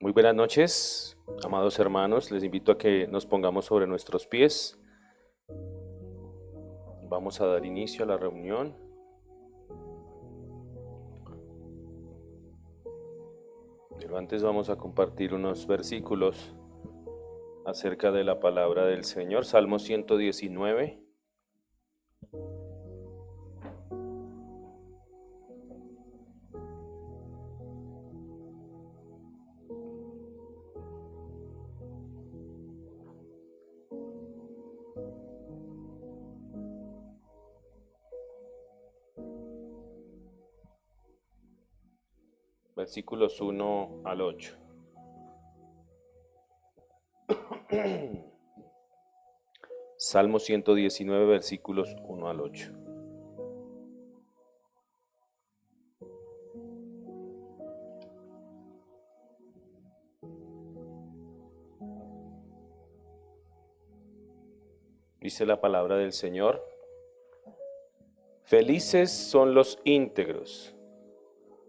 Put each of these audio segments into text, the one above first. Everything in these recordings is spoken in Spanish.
Muy buenas noches, amados hermanos. Les invito a que nos pongamos sobre nuestros pies. Vamos a dar inicio a la reunión. Pero antes vamos a compartir unos versículos acerca de la palabra del Señor. Salmo 119. Versículos 1 al 8. Salmo 119, versículos 1 al 8. Dice la palabra del Señor: Felices son los íntegros,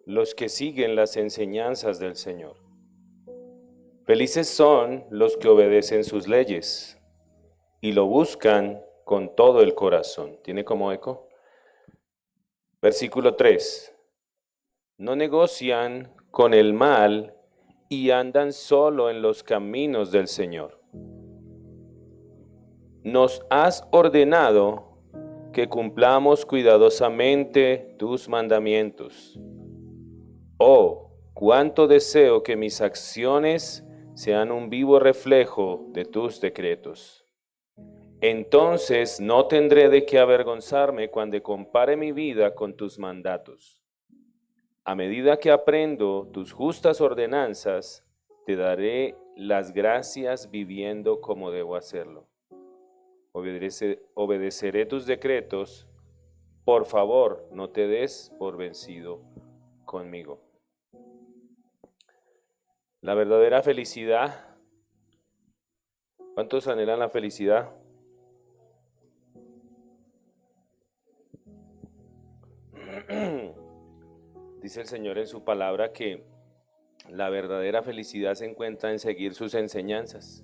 los que siguen las enseñanzas del Señor. Felices son los que obedecen sus leyes y lo buscan con todo el corazón. ¿Tiene como eco? Versículo 3. No negocian con el mal y andan solo en los caminos del Señor. Nos has ordenado que cumplamos cuidadosamente tus mandamientos. Oh, cuánto deseo que mis acciones sean un vivo reflejo de tus decretos. Entonces no tendré de qué avergonzarme cuando compare mi vida con tus mandatos. A medida que aprendo tus justas ordenanzas, te daré las gracias viviendo como debo hacerlo. Obedeceré tus decretos. Por favor, no te des por vencido conmigo. La verdadera felicidad. ¿Cuántos anhelan la felicidad? Dice el Señor en su palabra que la verdadera felicidad se encuentra en seguir sus enseñanzas.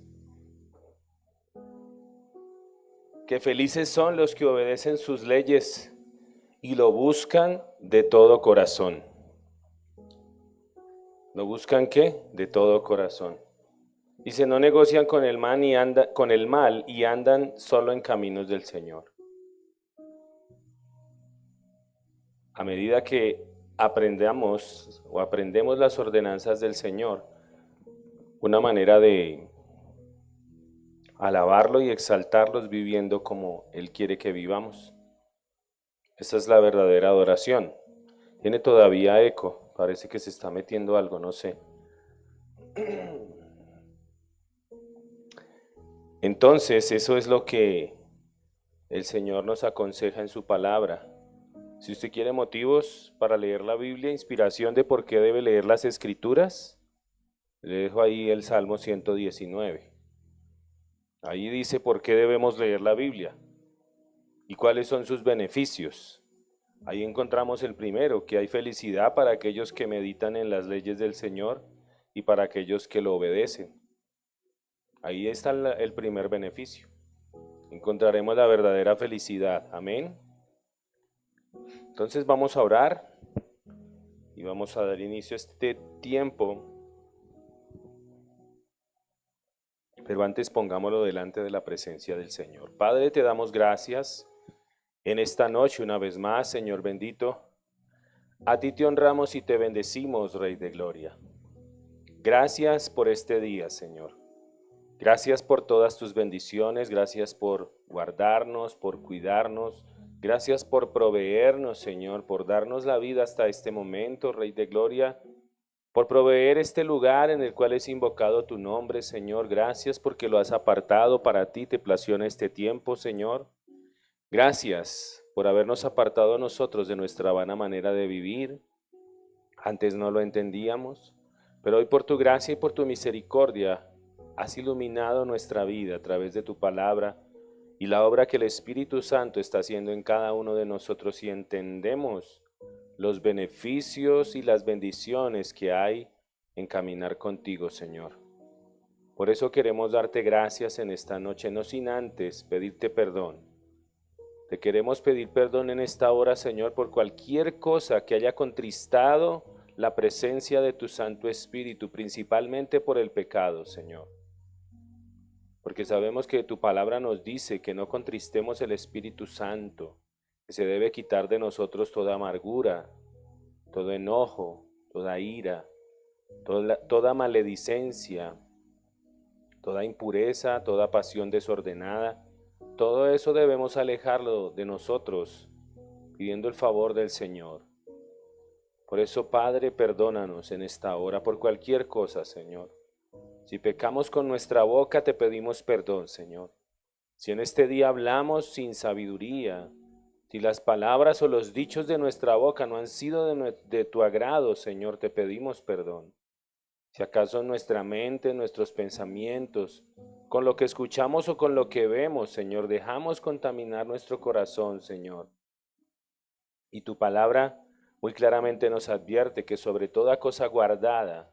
Que felices son los que obedecen sus leyes y lo buscan de todo corazón. ¿Lo buscan qué? De todo corazón. Dice, no negocian con el mal y andan solo en caminos del Señor. A medida que aprendemos las ordenanzas del Señor, una manera de alabarlo y exaltarlos viviendo como Él quiere que vivamos. Esa es la verdadera adoración. Tiene todavía eco, parece que se está metiendo algo, no sé. Entonces, eso es lo que el Señor nos aconseja en su palabra. Si usted quiere motivos para leer la Biblia, inspiración de por qué debe leer las Escrituras, le dejo ahí el Salmo 119. Ahí dice por qué debemos leer la Biblia y cuáles son sus beneficios. Ahí encontramos el primero, que hay felicidad para aquellos que meditan en las leyes del Señor y para aquellos que lo obedecen. Ahí está el primer beneficio. Encontraremos la verdadera felicidad. Amén. Entonces vamos a orar y vamos a dar inicio a este tiempo. Pero antes pongámoslo delante de la presencia del Señor. Padre, te damos gracias en esta noche una vez más, Señor bendito. A ti te honramos y te bendecimos, Rey de Gloria. Gracias por este día, Señor. Gracias por todas tus bendiciones, gracias por guardarnos, por cuidarnos. Gracias por proveernos, Señor, por darnos la vida hasta este momento, Rey de Gloria. Por proveer este lugar en el cual es invocado tu nombre, Señor. Gracias porque lo has apartado para ti, te plació en este tiempo, Señor. Gracias por habernos apartado a nosotros de nuestra vana manera de vivir. Antes no lo entendíamos, pero hoy por tu gracia y por tu misericordia has iluminado nuestra vida a través de tu palabra y la obra que el Espíritu Santo está haciendo en cada uno de nosotros, y entendemos los beneficios y las bendiciones que hay en caminar contigo, Señor. Por eso queremos darte gracias en esta noche, no sin antes pedirte perdón. Te queremos pedir perdón en esta hora, Señor, por cualquier cosa que haya contristado la presencia de tu Santo Espíritu, principalmente por el pecado, Señor. Porque sabemos que tu palabra nos dice que no contristemos el Espíritu Santo, que se debe quitar de nosotros toda amargura, todo enojo, toda ira, toda maledicencia, toda impureza, toda pasión desordenada. Todo eso debemos alejarlo de nosotros, pidiendo el favor del Señor. Por eso, Padre, perdónanos en esta hora por cualquier cosa, Señor. Si pecamos con nuestra boca, te pedimos perdón, Señor. Si en este día hablamos sin sabiduría, si las palabras o los dichos de nuestra boca no han sido de tu agrado, Señor, te pedimos perdón. Si acaso nuestra mente, nuestros pensamientos, con lo que escuchamos o con lo que vemos, Señor, dejamos contaminar nuestro corazón, Señor. Y tu palabra muy claramente nos advierte que sobre toda cosa guardada,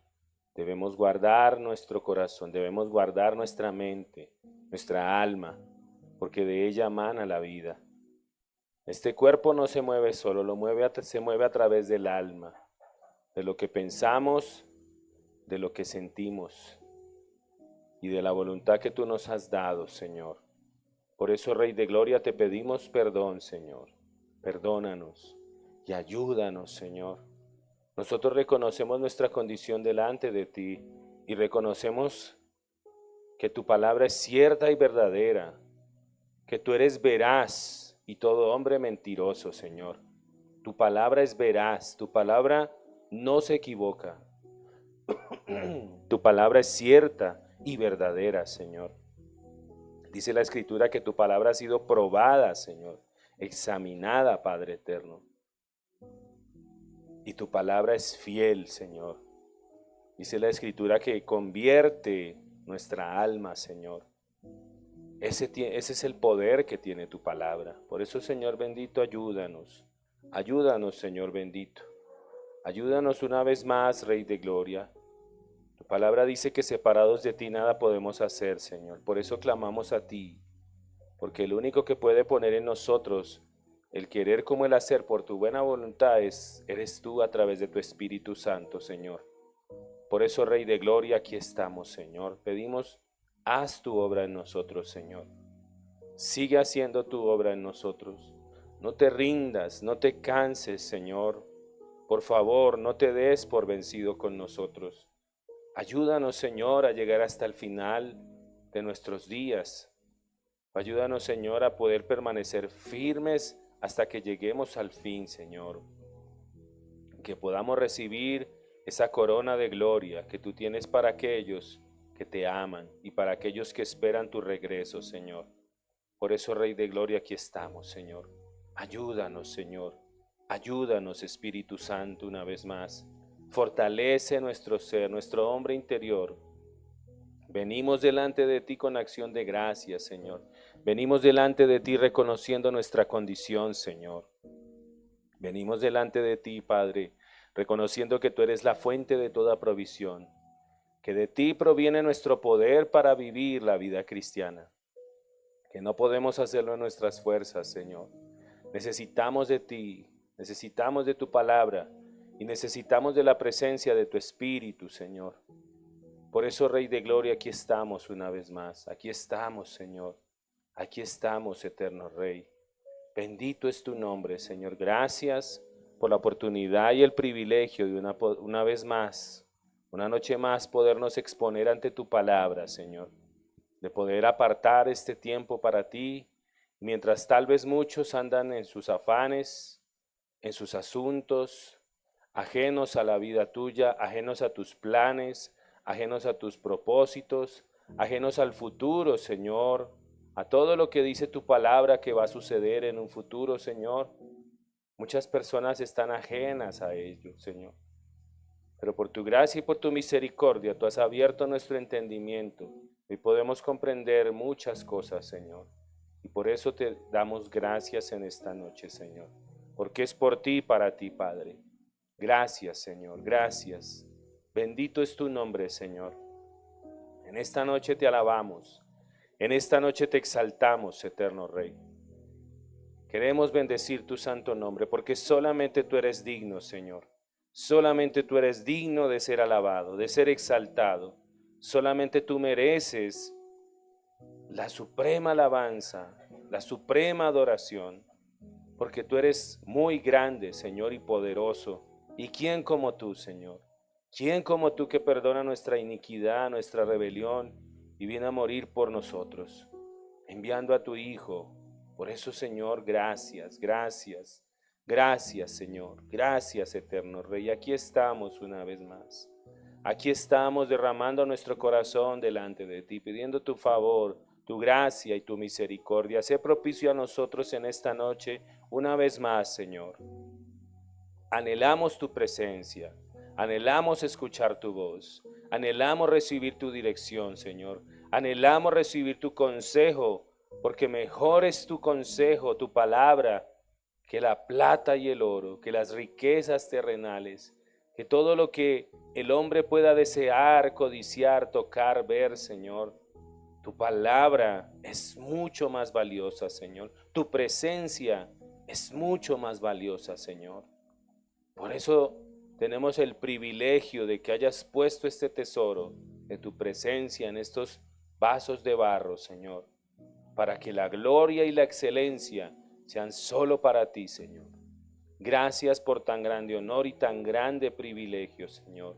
debemos guardar nuestro corazón, debemos guardar nuestra mente, nuestra alma, porque de ella emana la vida. Este cuerpo no se mueve solo, se mueve a través del alma, de lo que pensamos, de lo que sentimos y de la voluntad que tú nos has dado, Señor. Por eso, Rey de Gloria, te pedimos perdón, Señor. Perdónanos y ayúdanos, Señor. Nosotros reconocemos nuestra condición delante de ti y reconocemos que tu palabra es cierta y verdadera, que tú eres veraz y todo hombre mentiroso, Señor. Tu palabra es veraz, tu palabra no se equivoca. Tu palabra es cierta y verdadera, Señor. Dice la Escritura que tu palabra ha sido probada, Señor, examinada, Padre eterno. Y tu palabra es fiel, Señor. Dice la Escritura que convierte nuestra alma, Señor. Ese es el poder que tiene tu palabra. Por eso, Señor bendito, ayúdanos. Ayúdanos, Señor bendito. Ayúdanos una vez más, Rey de Gloria. Tu palabra dice que separados de ti nada podemos hacer, Señor. Por eso clamamos a ti. Porque el único que puede poner en nosotros el querer como el hacer por tu buena voluntad eres tú a través de tu Espíritu Santo, Señor. Por eso, Rey de Gloria, aquí estamos, Señor. Pedimos, haz tu obra en nosotros, Señor. Sigue haciendo tu obra en nosotros. No te rindas, no te canses, Señor. Por favor, no te des por vencido con nosotros. Ayúdanos, Señor, a llegar hasta el final de nuestros días. Ayúdanos, Señor, a poder permanecer firmes hasta que lleguemos al fin, Señor. Que podamos recibir esa corona de gloria que tú tienes para aquellos que te aman y para aquellos que esperan tu regreso, Señor. Por eso, Rey de Gloria, aquí estamos, Señor. Ayúdanos, Señor. Ayúdanos, Espíritu Santo, una vez más. Fortalece nuestro ser, nuestro hombre interior. Venimos delante de ti con acción de gracias, Señor. Venimos delante de ti reconociendo nuestra condición, Señor. Venimos delante de ti, Padre, reconociendo que tú eres la fuente de toda provisión, que de ti proviene nuestro poder para vivir la vida cristiana, que no podemos hacerlo en nuestras fuerzas, Señor. Necesitamos de ti, necesitamos de tu palabra y necesitamos de la presencia de tu Espíritu, Señor. Por eso, Rey de Gloria, aquí estamos una vez más. Aquí estamos, Señor. Aquí estamos, eterno Rey. Bendito es tu nombre, Señor. Gracias por la oportunidad y el privilegio de una vez más, una noche más, podernos exponer ante tu palabra, Señor. De poder apartar este tiempo para ti, mientras tal vez muchos andan en sus afanes, en sus asuntos, ajenos a la vida tuya, ajenos a tus planes, ajenos a tus propósitos, ajenos al futuro, Señor, a todo lo que dice tu palabra que va a suceder en un futuro, Señor. Muchas personas están ajenas a ello, Señor. Pero por tu gracia y por tu misericordia, tú has abierto nuestro entendimiento y podemos comprender muchas cosas, Señor. Y por eso te damos gracias en esta noche, Señor. Porque es por ti y para ti, Padre. Gracias, Señor, gracias. Bendito es tu nombre, Señor. En esta noche te alabamos. En esta noche te exaltamos, eterno Rey. Queremos bendecir tu santo nombre porque solamente tú eres digno, Señor. Solamente tú eres digno de ser alabado, de ser exaltado. Solamente tú mereces la suprema alabanza, la suprema adoración, porque tú eres muy grande, Señor, y poderoso. ¿Y quién como tú, Señor? ¿Quién como tú que perdona nuestra iniquidad, nuestra rebelión y viene a morir por nosotros, enviando a tu Hijo? Por eso, Señor, gracias, gracias, gracias, Señor, gracias, eterno Rey. Aquí estamos una vez más. Aquí estamos derramando nuestro corazón delante de ti, pidiendo tu favor, tu gracia y tu misericordia. Sé propicio a nosotros en esta noche una vez más, Señor. Anhelamos tu presencia, anhelamos escuchar tu voz, anhelamos recibir tu dirección, Señor. Anhelamos recibir tu consejo, porque mejor es tu consejo, tu palabra, que la plata y el oro, que las riquezas terrenales, que todo lo que el hombre pueda desear, codiciar, tocar, ver, Señor. Tu palabra es mucho más valiosa, Señor. Tu presencia es mucho más valiosa, Señor. Por eso tenemos el privilegio de que hayas puesto este tesoro de tu presencia en estos vasos de barro, Señor, para que la gloria y la excelencia sean solo para ti, Señor. Gracias por tan grande honor y tan grande privilegio, Señor,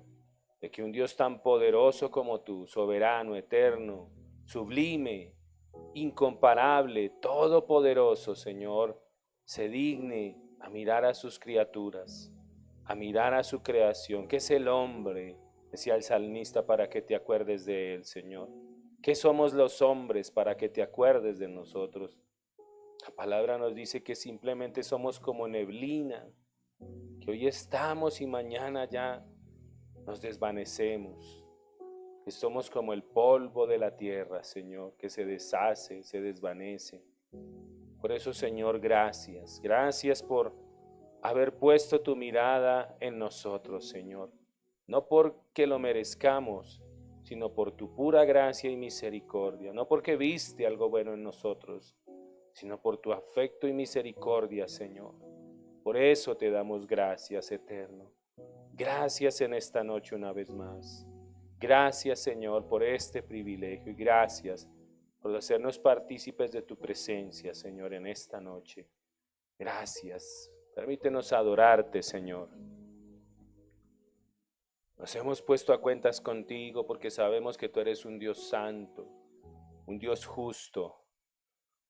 de que un Dios tan poderoso como tú, soberano, eterno, sublime, incomparable, todopoderoso, Señor, se digne a mirar a sus criaturas, a mirar a su creación. ¿Qué es el hombre?, decía el salmista, para que te acuerdes de él, Señor. ¿Qué somos los hombres para que te acuerdes de nosotros? La palabra nos dice que simplemente somos como neblina, que hoy estamos y mañana ya nos desvanecemos, que somos como el polvo de la tierra, Señor, que se deshace, se desvanece. Por eso, Señor, gracias, gracias por haber puesto tu mirada en nosotros, Señor, no porque lo merezcamos, sino por tu pura gracia y misericordia, no porque viste algo bueno en nosotros, sino por tu afecto y misericordia, Señor. Por eso te damos gracias, eterno. Gracias en esta noche una vez más. Gracias, Señor, por este privilegio y gracias por hacernos partícipes de tu presencia, Señor, en esta noche. Gracias. Permítenos adorarte, Señor. Nos hemos puesto a cuentas contigo porque sabemos que tú eres un Dios santo, un Dios justo,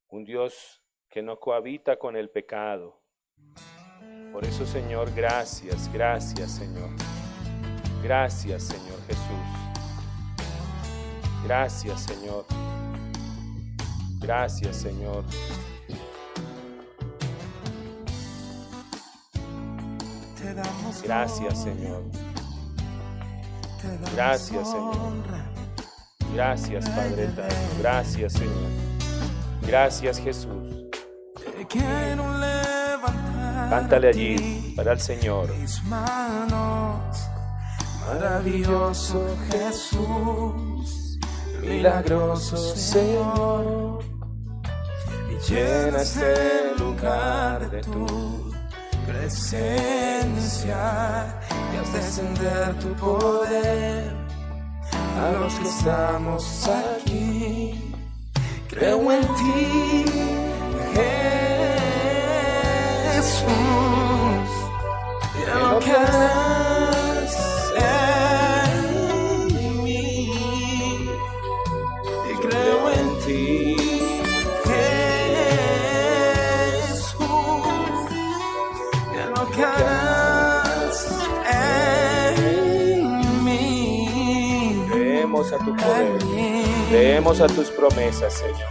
un Dios que no cohabita con el pecado. Por eso, Señor, gracias, gracias, Señor. Gracias, Señor Jesús. Gracias, Señor. Gracias, Señor. Gracias, Señor. Gracias, Señor. Gracias, Padre eterno. Gracias, Señor. Gracias, Jesús. Cántale allí para el Señor. Maravilloso Jesús, milagroso Señor, y llena este lugar de tu presencia, y haz descender tu poder a los que estamos aquí. Creo en ti, Jesús, y en lo que harás en mí, y creo en ti, Jesús, y en lo que harás en mí. Creemos a tu poder, creemos a tus promesas, Señor.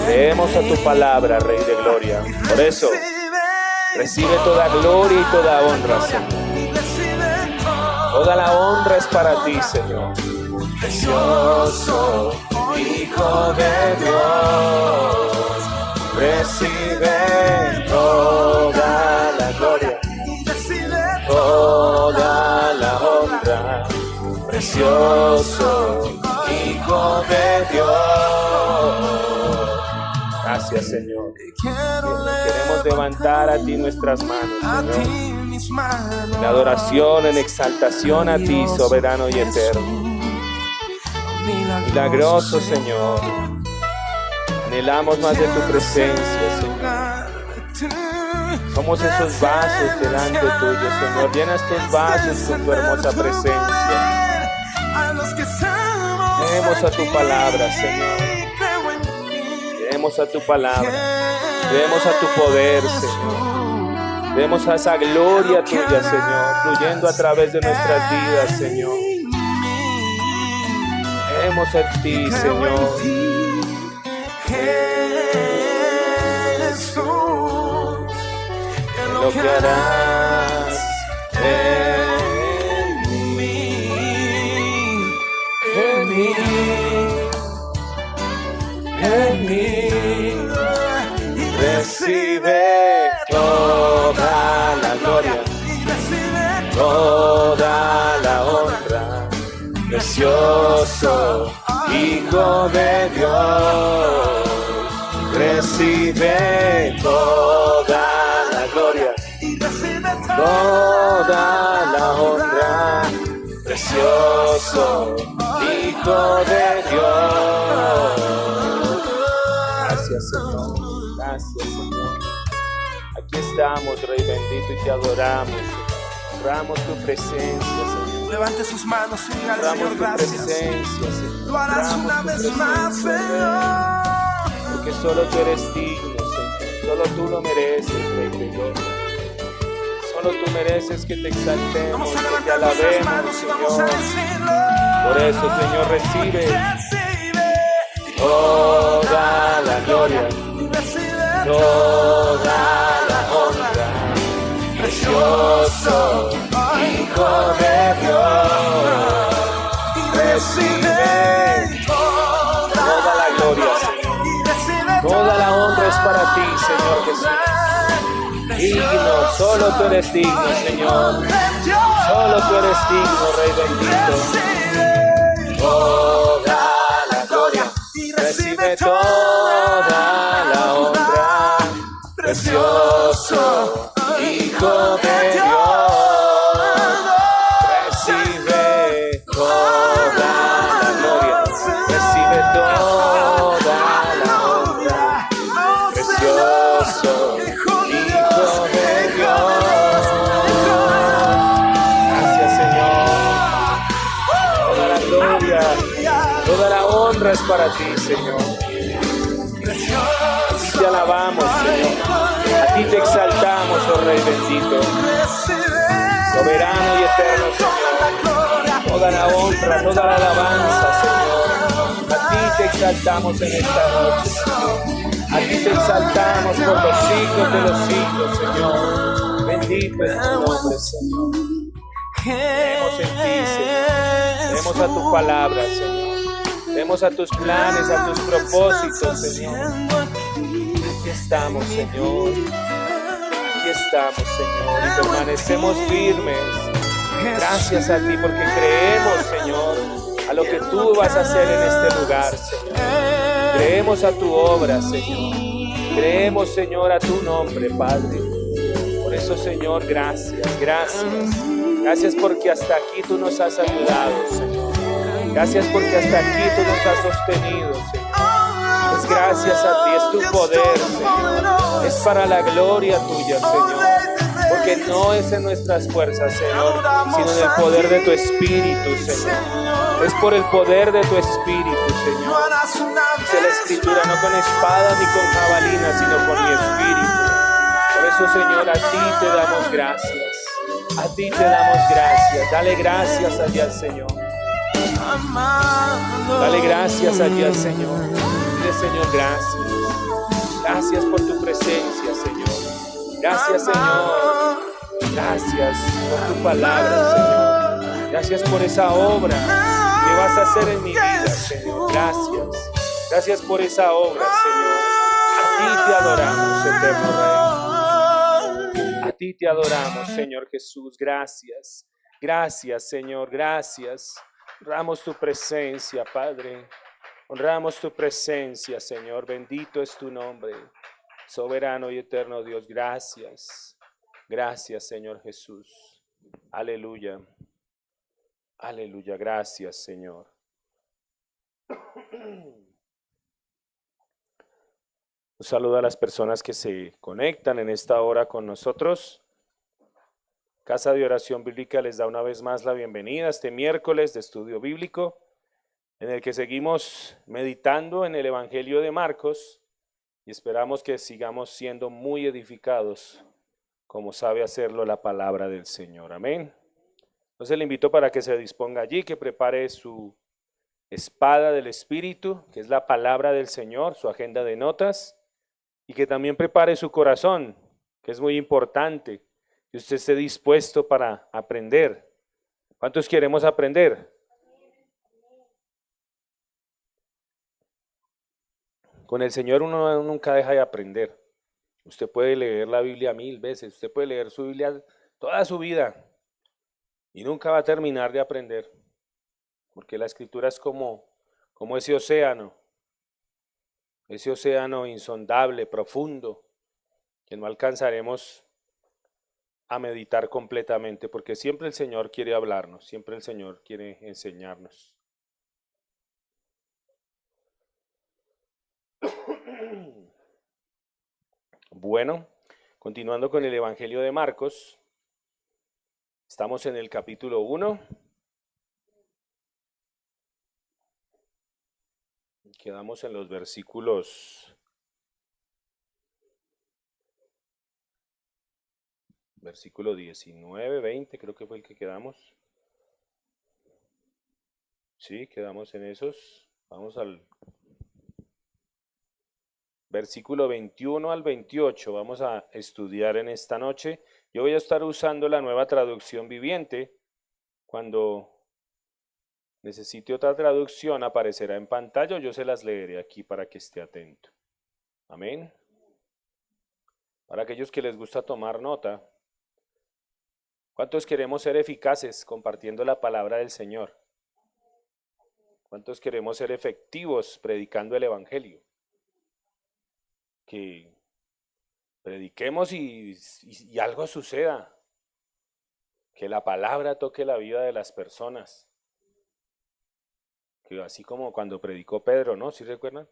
Creemos a tu palabra, Rey de Gloria. Por eso, recibe toda gloria y toda honra, Señor. Toda la honra es para ti, Señor. Precioso Hijo de Dios, recibe toda la gloria, toda la honra, precioso Hijo de Dios. Gracias, Señor. Queremos levantar a ti nuestras manos, Señor, en adoración, en exaltación a ti, soberano y eterno. Milagroso, Señor. Anhelamos más de tu presencia, Señor. Somos esos vasos delante tuyo, Señor. Llena estos vasos con tu hermosa presencia. Creemos a tu palabra, Señor. Creemos a tu palabra. Creemos a tu poder, Señor. Creemos a esa gloria tuya, Señor, fluyendo a través de nuestras vidas, Señor. Creemos en ti, Señor. En lo que harás en mí, recibe toda la gloria, toda la honra, precioso Hijo de Dios, recibe toda la gloria, toda la honra, precioso Hijo de Dios. Gracias, Señor. Gracias, Señor. Aquí estamos, Rey bendito, y te adoramos, Señor. Honramos tu presencia, Señor. Levante sus manos y diga al Señor Honramos tu gracias. presencia, Señor. Lo harás Honramos una tu vez más, presencia, Señor. porque solo tú eres digno, Señor. Solo tú lo mereces, Rey de gloria. Solo tú mereces que te exaltemos, Vamos a que te levantar nuestras alabemos, manos y vamos a Señor. decirlo. Por eso, Señor, recibe Recibe toda la gloria, y recibe toda la honra, precioso Hijo de Dios. Recibe toda la gloria, Señor. y recibe Toda la honra es para ti, Señor Jesús. Digno, solo tú eres digno, Señor. Solo tú eres digno, Rey bendito. Toda la gloria, recibe toda la honra, precioso Hijo de Dios. Recibe toda la gloria, recibe toda la honra, precioso Hijo de Dios. Gracias, Señor. Toda la gloria, toda la honra es para ti, Señor. A ti te alabamos, Señor. A ti te exaltamos, oh Rey bendito. Soberano y eterno, Señor. Toda la honra, toda la alabanza, Señor. A ti te exaltamos en esta noche, Señor. A ti te exaltamos por los siglos de los siglos, Señor. Bendito es tu nombre, Señor. Creemos en ti, Señor. Creemos a tu palabra, Señor. Creemos a tus planes, a tus propósitos, Señor. Aquí estamos, Señor. Aquí estamos, Señor. Y permanecemos firmes. Gracias a ti porque creemos, Señor, a lo que tú vas a hacer en este lugar, Señor. Creemos a tu obra, Señor. Creemos, Señor, a tu nombre, Padre. Por eso, Señor, gracias, gracias. Gracias porque hasta aquí tú nos has ayudado, Señor. Gracias porque hasta aquí tú nos has sostenido, Señor. Es gracias a ti, es tu poder, Señor. Es para la gloria tuya, Señor. Porque no es en nuestras fuerzas, Señor, sino en el poder de tu Espíritu, Señor. Es por el poder de tu Espíritu, Señor. Dice la Escritura, no con espada ni con jabalina, sino con mi Espíritu. Por eso, Señor, a ti te damos gracias. A ti te damos gracias. Dale gracias allí al Señor. Dale gracias allí al Señor. Dile, Señor, gracias. Gracias por tu presencia, Señor. Gracias, Señor. Gracias por tu palabra, Señor. Gracias por esa obra que vas a hacer en mi vida, Señor. Gracias. Gracias por esa obra, Señor. A ti te adoramos, eterno Rey. A ti te adoramos, Señor Jesús. Gracias. Gracias, Señor. Gracias. Honramos tu presencia, Padre. Honramos tu presencia, Señor. Bendito es tu nombre. Soberano y eterno Dios, gracias. Gracias, Señor Jesús. Aleluya. Aleluya. Gracias, Señor. Un saludo a las personas que se conectan en esta hora con nosotros. Casa de Oración Bíblica les da una vez más la bienvenida a este miércoles de estudio bíblico, en el que seguimos meditando en el Evangelio de Marcos y esperamos que sigamos siendo muy edificados, como sabe hacerlo la palabra del Señor. Amén. Entonces le invito para que se disponga allí, que prepare su espada del Espíritu, que es la palabra del Señor, su agenda de notas, y que también prepare su corazón, que es muy importante, que usted esté dispuesto para aprender. ¿Cuántos queremos aprender? Con el Señor uno nunca deja de aprender. Usted puede leer la Biblia 1000 veces, usted puede leer su Biblia toda su vida y nunca va a terminar de aprender, porque la Escritura es como ese océano insondable, profundo, que no alcanzaremos a meditar completamente, porque siempre el Señor quiere hablarnos, siempre el Señor quiere enseñarnos. Bueno, continuando con el Evangelio de Marcos, estamos en el capítulo 1. Quedamos en los versículo 19, 20, creo que fue el que quedamos. Sí, quedamos en esos. Vamos al versículo 21 al 28. Vamos a estudiar en esta noche. Yo voy a estar usando la Nueva Traducción Viviente. Cuando necesite otra traducción aparecerá en pantalla, yo se las leeré aquí para que esté atento. Amén. Para aquellos que les gusta tomar nota, ¿cuántos queremos ser eficaces compartiendo la palabra del Señor? ¿Cuántos queremos ser efectivos predicando el Evangelio? Que prediquemos y algo suceda. Que la palabra toque la vida de las personas. Que así como cuando predicó Pedro, ¿no? ¿Sí recuerdan?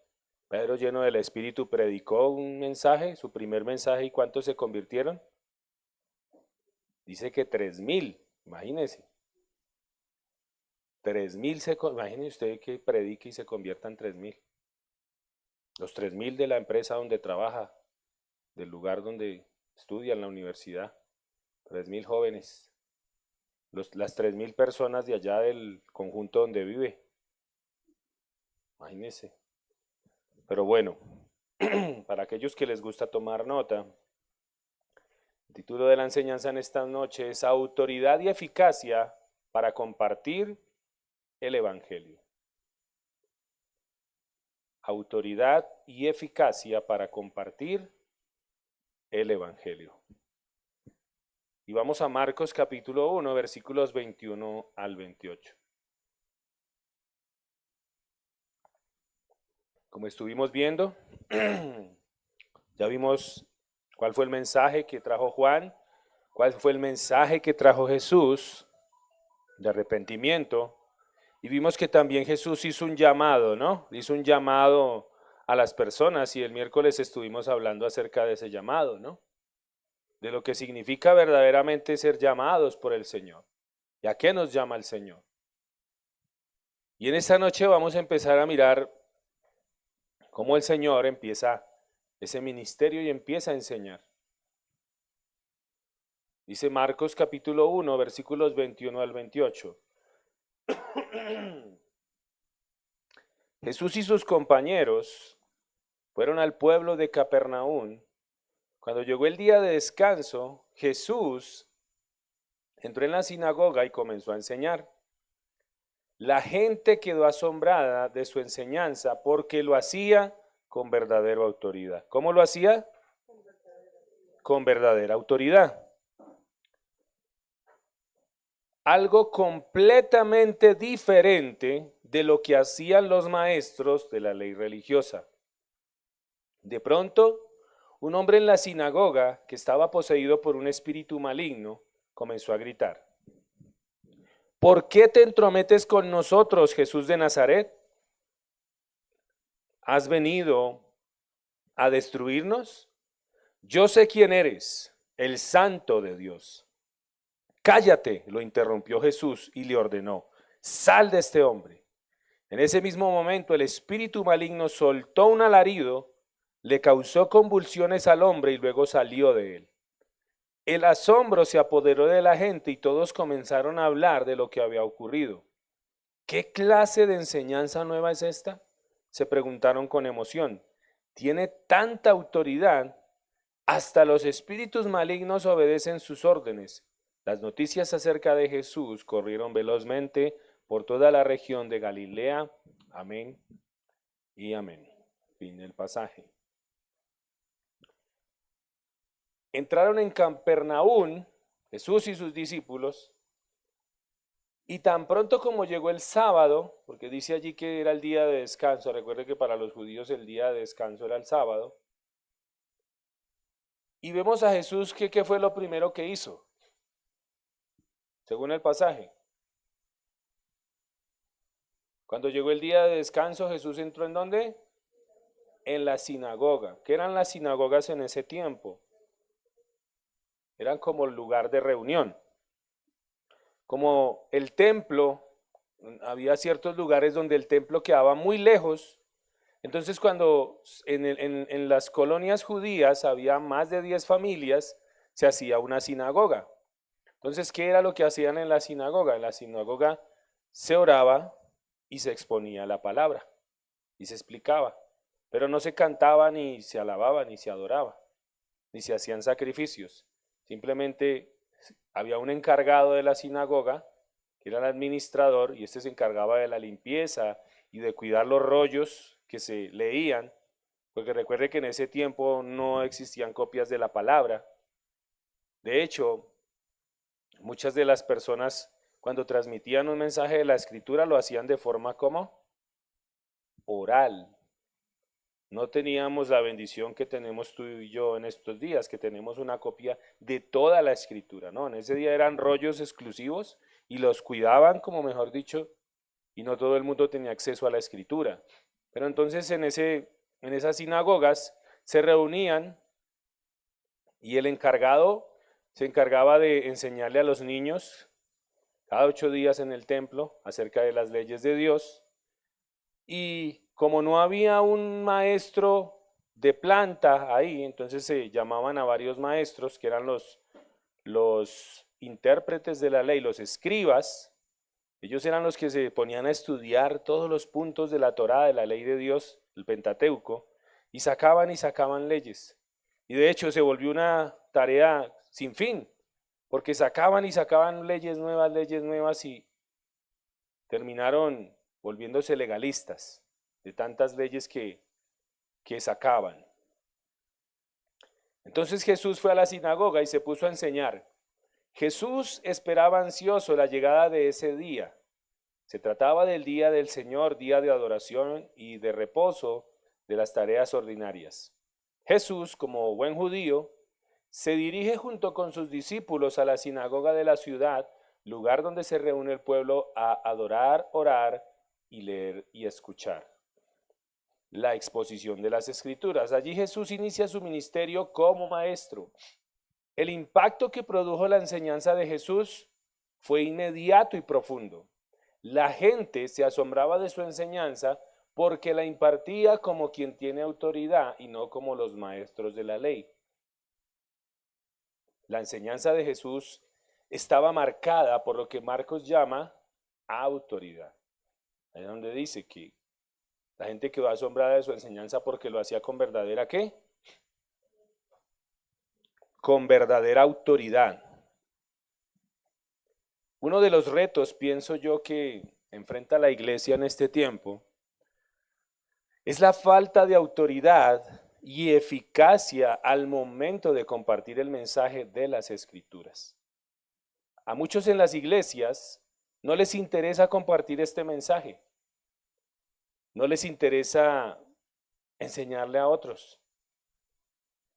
Pedro, lleno del Espíritu, predicó un mensaje, su primer mensaje, ¿y cuántos se convirtieron? Dice que 3000, imagínense. 3000 imagínense usted que predique y se conviertan 3000. Los 3000 de la empresa donde trabaja, del lugar donde estudia en la universidad. 3000 jóvenes. Las 3000 personas de allá del conjunto donde vive. Imagínense. Pero bueno, para aquellos que les gusta tomar nota, el título de la enseñanza en esta noche es Autoridad y eficacia para compartir el Evangelio. Autoridad y eficacia para compartir el Evangelio. Y vamos a Marcos capítulo 1, versículos 21 al 28. Como estuvimos viendo, ya vimos cuál fue el mensaje que trajo Juan, cuál fue el mensaje que trajo Jesús de arrepentimiento. Y vimos que también Jesús hizo un llamado, ¿no? Hizo un llamado a las personas y el miércoles estuvimos hablando acerca de ese llamado, ¿no? De lo que significa verdaderamente ser llamados por el Señor. ¿Y a qué nos llama el Señor? Y en esta noche vamos a empezar a mirar cómo el Señor empieza ese ministerio y empieza a enseñar. Dice Marcos capítulo 1, versículos 21 al 28. Jesús y sus compañeros fueron al pueblo de Capernaum. Cuando llegó el día de descanso, Jesús entró en la sinagoga y comenzó a enseñar. La gente quedó asombrada de su enseñanza porque lo hacía con verdadera autoridad. ¿Cómo lo hacía? Con verdadera autoridad. algo completamente diferente de lo que hacían los maestros de la ley religiosa. De pronto, un hombre en la sinagoga, que estaba poseído por un espíritu maligno, comenzó a gritar: ¿por qué te entrometes con nosotros, Jesús de Nazaret? ¿Has venido a destruirnos? Yo sé quién eres, el Santo de Dios. Cállate, lo interrumpió Jesús y le ordenó: sal de este hombre. En ese mismo momento el espíritu maligno soltó un alarido, le causó convulsiones al hombre y luego salió de él. El asombro se apoderó de la gente y todos comenzaron a hablar de lo que había ocurrido. ¿Qué clase de enseñanza nueva es esta?, se preguntaron con emoción. Tiene tanta autoridad, hasta los espíritus malignos obedecen sus órdenes. Las noticias acerca de Jesús corrieron velozmente por toda la región de Galilea. Amén y amén. Fin del pasaje. Entraron en Capernaum, Jesús y sus discípulos, y tan pronto como llegó el sábado, porque dice allí que era el día de descanso, recuerde que para los judíos el día de descanso era el sábado, y vemos a Jesús que ¿qué fue lo primero que hizo? Según el pasaje. Cuando llegó el día de descanso, Jesús entró ¿en dónde? En la sinagoga. ¿Qué eran las sinagogas en ese tiempo? Eran como el lugar de reunión. Como el templo, había ciertos lugares donde el templo quedaba muy lejos. Entonces cuando en las colonias judías había más de 10 familias, se hacía una sinagoga. Entonces, ¿qué era lo que hacían en la sinagoga? En la sinagoga se oraba y se exponía la palabra y se explicaba, pero no se cantaba, ni se alababa, ni se adoraba, ni se hacían sacrificios. Simplemente había un encargado de la sinagoga, que era el administrador, y este se encargaba de la limpieza y de cuidar los rollos que se leían, porque recuerde que en ese tiempo no existían copias de la palabra. De hecho, muchas de las personas cuando transmitían un mensaje de la escritura lo hacían de forma como oral. No teníamos la bendición que tenemos tú y yo en estos días, que tenemos una copia de toda la escritura, ¿no? En ese día eran rollos exclusivos y los cuidaban, como mejor dicho, y no todo el mundo tenía acceso a la escritura. Pero entonces en esas sinagogas se reunían y el encargado se encargaba de enseñarle a los niños cada 8 días en el templo acerca de las leyes de Dios. Y como no había un maestro de planta ahí, entonces se llamaban a varios maestros que eran los intérpretes de la ley, los escribas. Ellos eran los que se ponían a estudiar todos los puntos de la Torá, de la ley de Dios, el Pentateuco, y sacaban leyes. Y de hecho se volvió una tarea sin fin, porque sacaban y sacaban leyes nuevas y terminaron volviéndose legalistas de tantas leyes que sacaban. Entonces Jesús fue a la sinagoga y se puso a enseñar. Jesús esperaba ansioso la llegada de ese día. Se trataba del día del Señor, día de adoración y de reposo de las tareas ordinarias. Jesús, como buen judío, se dirige junto con sus discípulos a la sinagoga de la ciudad, lugar donde se reúne el pueblo a adorar, orar y leer y escuchar la exposición de las Escrituras. Allí Jesús inicia su ministerio como maestro. El impacto que produjo la enseñanza de Jesús fue inmediato y profundo. La gente se asombraba de su enseñanza porque la impartía como quien tiene autoridad y no como los maestros de la ley. La enseñanza de Jesús estaba marcada por lo que Marcos llama autoridad. Ahí es donde dice que la gente quedó asombrada de su enseñanza porque lo hacía con verdadera ¿qué? Con verdadera autoridad. Uno de los retos, pienso yo, que enfrenta la iglesia en este tiempo es la falta de autoridad y eficacia al momento de compartir el mensaje de las Escrituras. A muchos en las iglesias no les interesa compartir este mensaje, no les interesa enseñarle a otros.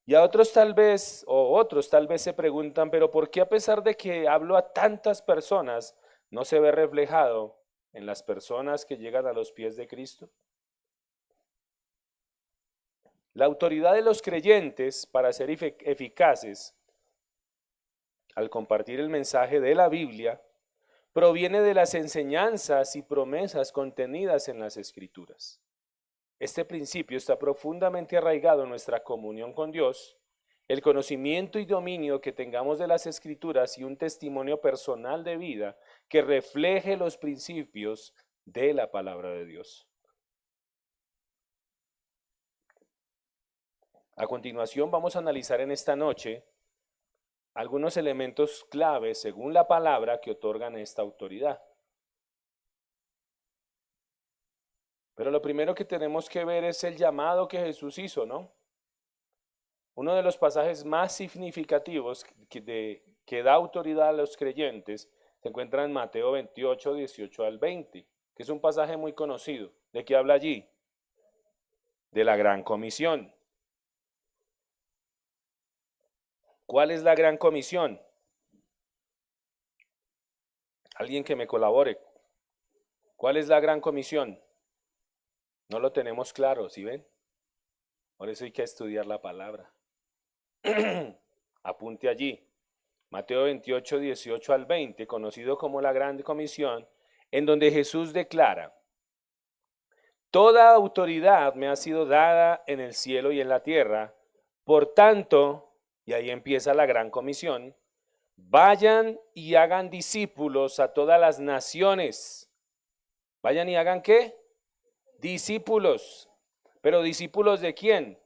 Y a otros tal vez, o otros tal vez se preguntan, pero ¿por qué a pesar de que hablo a tantas personas, no se ve reflejado en las personas que llegan a los pies de Cristo? La autoridad de los creyentes para ser eficaces al compartir el mensaje de la Biblia proviene de las enseñanzas y promesas contenidas en las Escrituras. Este principio está profundamente arraigado en nuestra comunión con Dios, el conocimiento y dominio que tengamos de las Escrituras y un testimonio personal de vida que refleje los principios de la palabra de Dios. A continuación vamos a analizar en esta noche algunos elementos claves según la palabra que otorgan esta autoridad. Pero lo primero que tenemos que ver es el llamado que Jesús hizo, ¿no? Uno de los pasajes más significativos que da autoridad a los creyentes se encuentra en Mateo 28, 18 al 20, que es un pasaje muy conocido. ¿De qué habla allí? De la Gran Comisión. ¿Cuál es la Gran Comisión? Alguien que me colabore. ¿Cuál es la Gran Comisión? No lo tenemos claro, ¿sí ven? Por eso hay que estudiar la palabra. Apunte allí. Mateo 28, 18 al 20, conocido como la Gran Comisión, en donde Jesús declara: toda autoridad me ha sido dada en el cielo y en la tierra, por tanto, y ahí empieza la Gran Comisión, vayan y hagan discípulos a todas las naciones. Vayan y hagan ¿qué? Discípulos. ¿Pero discípulos de quién?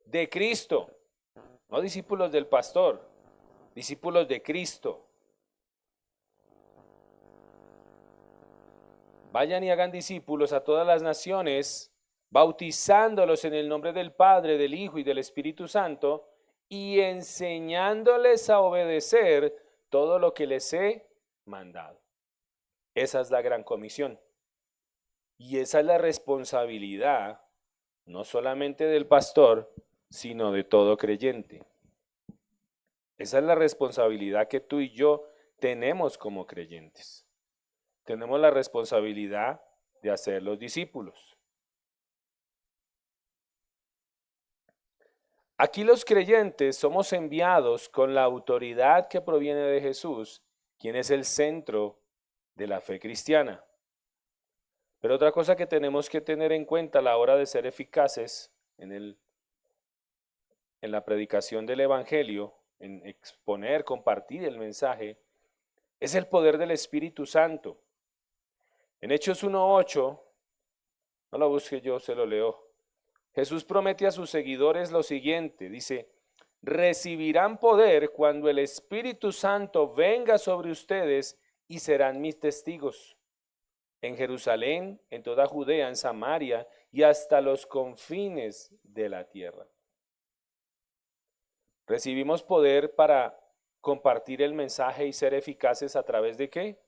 De Cristo. No discípulos del pastor, discípulos de Cristo. Vayan y hagan discípulos a todas las naciones, bautizándolos en el nombre del Padre, del Hijo y del Espíritu Santo, y enseñándoles a obedecer todo lo que les he mandado. Esa es la Gran Comisión. Y esa es la responsabilidad, no solamente del pastor, sino de todo creyente. Esa es la responsabilidad que tú y yo tenemos como creyentes. Tenemos la responsabilidad de hacer los discípulos. Aquí los creyentes somos enviados con la autoridad que proviene de Jesús, quien es el centro de la fe cristiana. Pero otra cosa que tenemos que tener en cuenta a la hora de ser eficaces en la predicación del Evangelio, en exponer, compartir el mensaje, es el poder del Espíritu Santo. En Hechos 1:8, no lo busque, yo se lo leo. Jesús promete a sus seguidores lo siguiente, dice: recibirán poder cuando el Espíritu Santo venga sobre ustedes y serán mis testigos en Jerusalén, en toda Judea, en Samaria y hasta los confines de la tierra. Recibimos poder para compartir el mensaje y ser eficaces a través de ¿qué?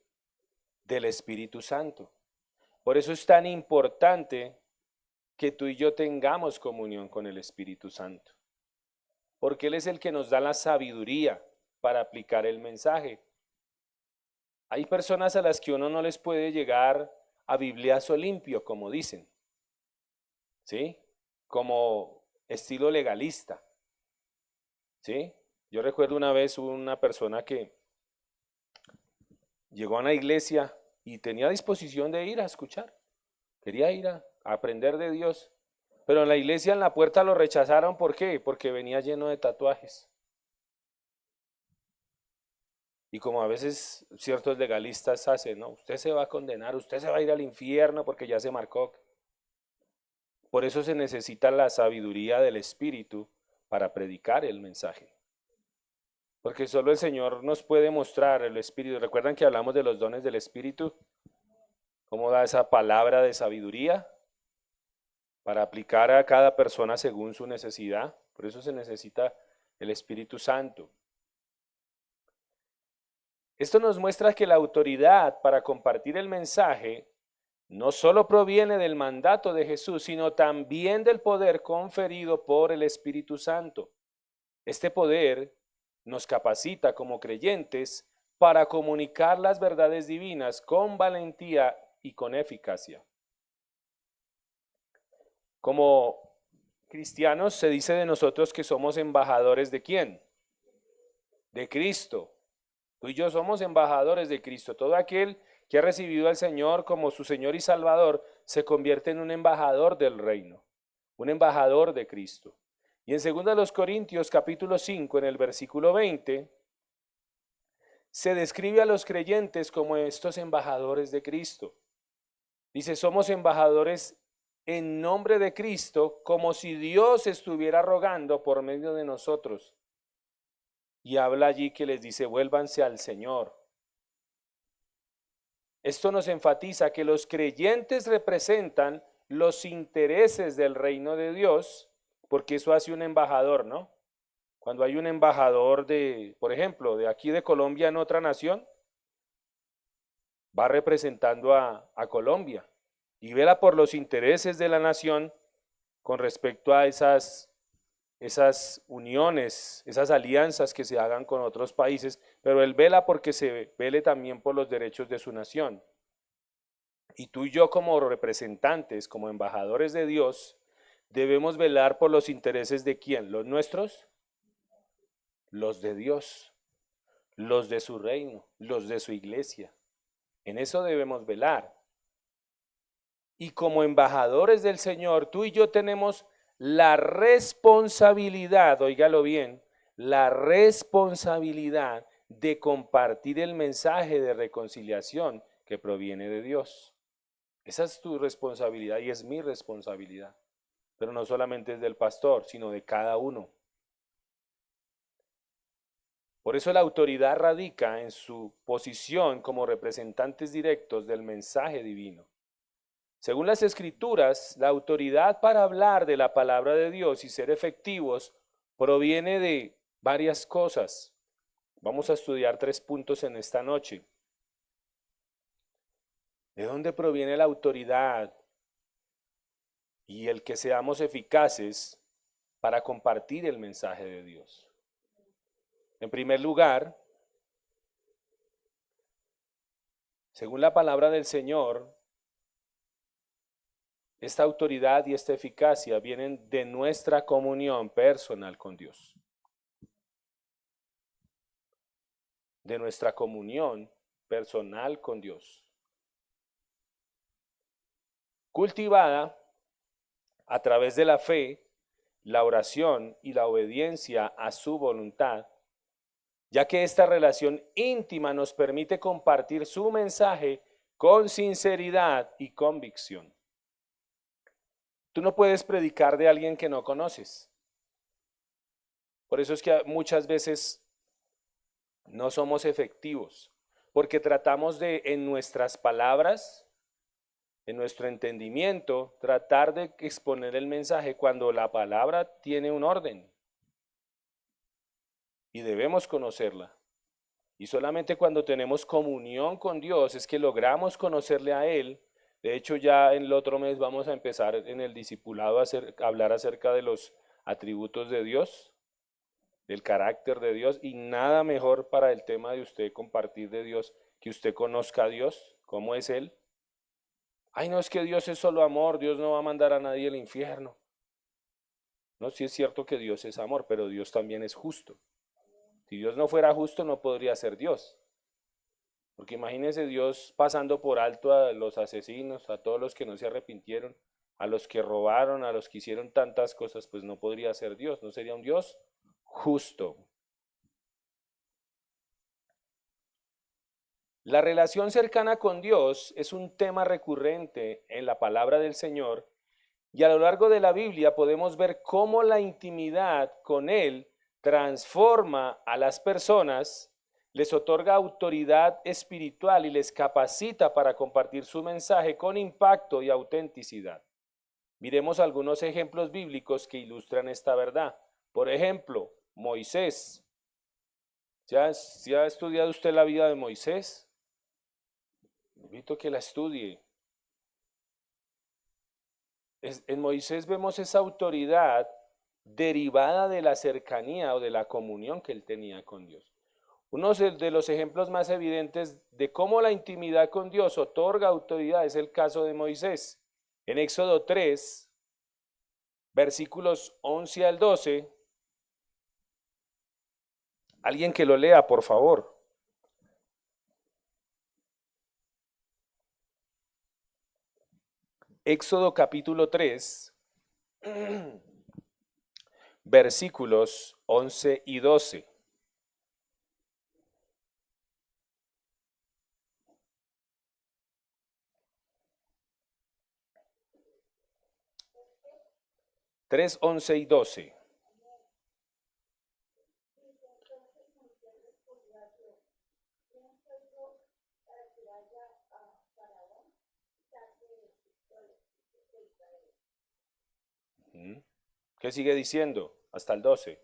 Del Espíritu Santo. Por eso es tan importante que tú y yo tengamos comunión con el Espíritu Santo, porque Él es el que nos da la sabiduría para aplicar el mensaje. Hay personas a las que uno no les puede llegar a bibliazo limpio, como dicen, ¿sí? Como estilo legalista, ¿sí? Yo recuerdo una vez una persona que llegó a una iglesia y tenía disposición de ir a escuchar, quería ir a aprender de Dios, pero en la iglesia en la puerta lo rechazaron. ¿Por qué? Porque venía lleno de tatuajes. Y como a veces ciertos legalistas hacen, ¿no? Usted se va a condenar, usted se va a ir al infierno porque ya se marcó. Por eso se necesita la sabiduría del Espíritu para predicar el mensaje. Porque solo el Señor nos puede mostrar el Espíritu. ¿Recuerdan que hablamos de los dones del Espíritu? ¿Cómo da esa palabra de sabiduría para aplicar a cada persona según su necesidad? Por eso se necesita el Espíritu Santo. Esto nos muestra que la autoridad para compartir el mensaje no solo proviene del mandato de Jesús, sino también del poder conferido por el Espíritu Santo. Este poder nos capacita como creyentes para comunicar las verdades divinas con valentía y con eficacia. Como cristianos se dice de nosotros que somos embajadores ¿de quién? De Cristo. Tú y yo somos embajadores de Cristo. Todo aquel que ha recibido al Señor como su Señor y Salvador se convierte en un embajador del reino, un embajador de Cristo. Y en 2 Corintios capítulo 5, en el versículo 20, se describe a los creyentes como estos embajadores de Cristo. Dice, somos embajadores en nombre de Cristo, como si Dios estuviera rogando por medio de nosotros. Y habla allí que les dice, vuélvanse al Señor. Esto nos enfatiza que los creyentes representan los intereses del reino de Dios, porque eso hace un embajador, ¿no? Cuando hay un embajador de, por ejemplo, de aquí de Colombia en otra nación, va representando a Colombia y vela por los intereses de la nación con respecto a esas uniones, esas alianzas que se hagan con otros países, pero él vela porque se vele también por los derechos de su nación. Y tú y yo como representantes, como embajadores de Dios, debemos velar por los intereses de ¿quién? ¿Los nuestros? Los de Dios, los de su reino, los de su iglesia. En eso debemos velar. Y como embajadores del Señor, tú y yo tenemos la responsabilidad, óigalo bien, la responsabilidad de compartir el mensaje de reconciliación que proviene de Dios. Esa es tu responsabilidad y es mi responsabilidad. Pero no solamente es del pastor, sino de cada uno. Por eso la autoridad radica en su posición como representantes directos del mensaje divino. Según las Escrituras, la autoridad para hablar de la palabra de Dios y ser efectivos proviene de varias cosas. Vamos a estudiar 3 puntos en esta noche. ¿De dónde proviene la autoridad y el que seamos eficaces para compartir el mensaje de Dios? En primer lugar, según la palabra del Señor, esta autoridad y esta eficacia vienen de nuestra comunión personal con Dios. De nuestra comunión personal con Dios. Cultivada a través de la fe, la oración y la obediencia a su voluntad, ya que esta relación íntima nos permite compartir su mensaje con sinceridad y convicción. Tú no puedes predicar de alguien que no conoces. Por eso es que muchas veces no somos efectivos, porque tratamos de, en nuestras palabras, en nuestro entendimiento, tratar de exponer el mensaje cuando la palabra tiene un orden. Y debemos conocerla. Y solamente cuando tenemos comunión con Dios es que logramos conocerle a Él. De hecho, ya en el otro mes vamos a empezar en el discipulado a hablar acerca de los atributos de Dios, del carácter de Dios, y nada mejor para el tema de usted compartir de Dios, que usted conozca a Dios, cómo es Él. Ay, no, es que Dios es solo amor, Dios no va a mandar a nadie al infierno. No, sí es cierto que Dios es amor, pero Dios también es justo. Si Dios no fuera justo, no podría ser Dios. Porque imagínense Dios pasando por alto a los asesinos, a todos los que no se arrepintieron, a los que robaron, a los que hicieron tantas cosas, pues no podría ser Dios, no sería un Dios justo. La relación cercana con Dios es un tema recurrente en la palabra del Señor y a lo largo de la Biblia podemos ver cómo la intimidad con Él transforma a las personas, les otorga autoridad espiritual y les capacita para compartir su mensaje con impacto y autenticidad. Miremos algunos ejemplos bíblicos que ilustran esta verdad. Por ejemplo, Moisés. ¿Ya ha estudiado usted la vida de Moisés? Invito a que la estudie. En Moisés vemos esa autoridad derivada de la cercanía o de la comunión que él tenía con Dios. Uno de los ejemplos más evidentes de cómo la intimidad con Dios otorga autoridad es el caso de Moisés. En Éxodo 3, versículos 11 al 12, alguien que lo lea, por favor. Éxodo capítulo 3, versículos 11 y 12. Tres, 11 y 12. ¿Qué sigue diciendo? Hasta el 12.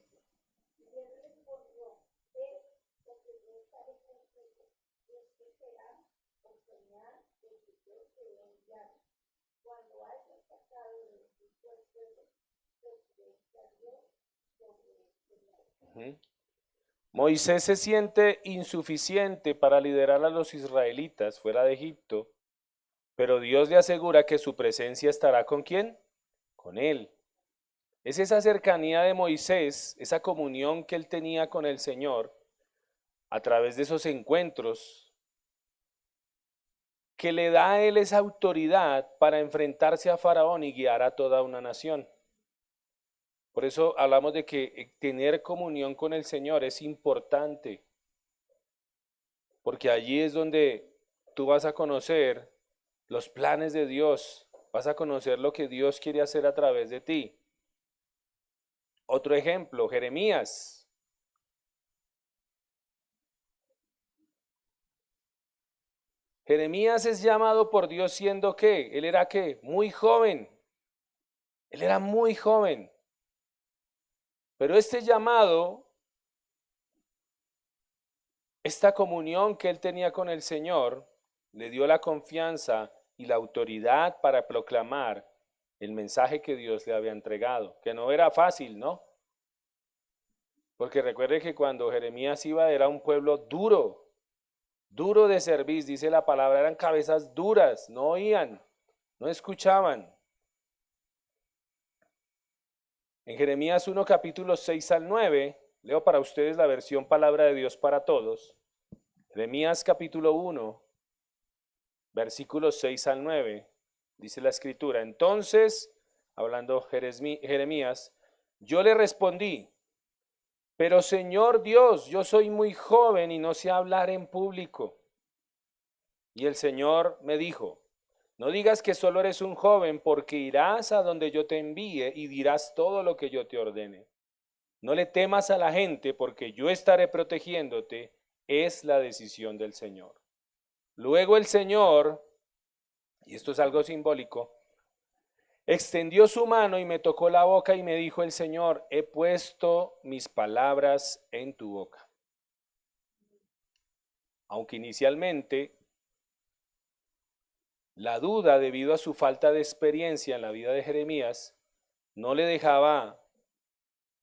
Moisés se siente insuficiente para liderar a los israelitas fuera de Egipto, pero Dios le asegura que su presencia estará ¿con quién? Con él. Es esa cercanía de Moisés, esa comunión que él tenía con el Señor a través de esos encuentros, que le da a él esa autoridad para enfrentarse a Faraón y guiar a toda una nación. Por eso hablamos de que tener comunión con el Señor es importante, porque allí es donde tú vas a conocer los planes de Dios, vas a conocer lo que Dios quiere hacer a través de ti. Otro ejemplo, Jeremías. Jeremías es llamado por Dios siendo ¿qué? Él era ¿qué? Muy joven. Él era muy joven. Pero este llamado, esta comunión que él tenía con el Señor, le dio la confianza y la autoridad para proclamar el mensaje que Dios le había entregado, que no era fácil, ¿no? Porque recuerde que cuando Jeremías iba era un pueblo duro, duro de cerviz, dice la palabra, eran cabezas duras, no oían, no escuchaban. En Jeremías 1, capítulos 6 al 9, leo para ustedes la versión Palabra de Dios para Todos. Jeremías capítulo 1, versículos 6 al 9, dice la escritura. Entonces, hablando Jeremías, yo le respondí, pero Señor Dios, yo soy muy joven y no sé hablar en público. Y el Señor me dijo, no digas que solo eres un joven, porque irás a donde yo te envíe y dirás todo lo que yo te ordene. No le temas a la gente, porque yo estaré protegiéndote, es la decisión del Señor. Luego el Señor, y esto es algo simbólico, extendió su mano y me tocó la boca y me dijo el Señor, he puesto mis palabras en tu boca. Aunque inicialmente la duda, debido a su falta de experiencia en la vida de Jeremías, no le dejaba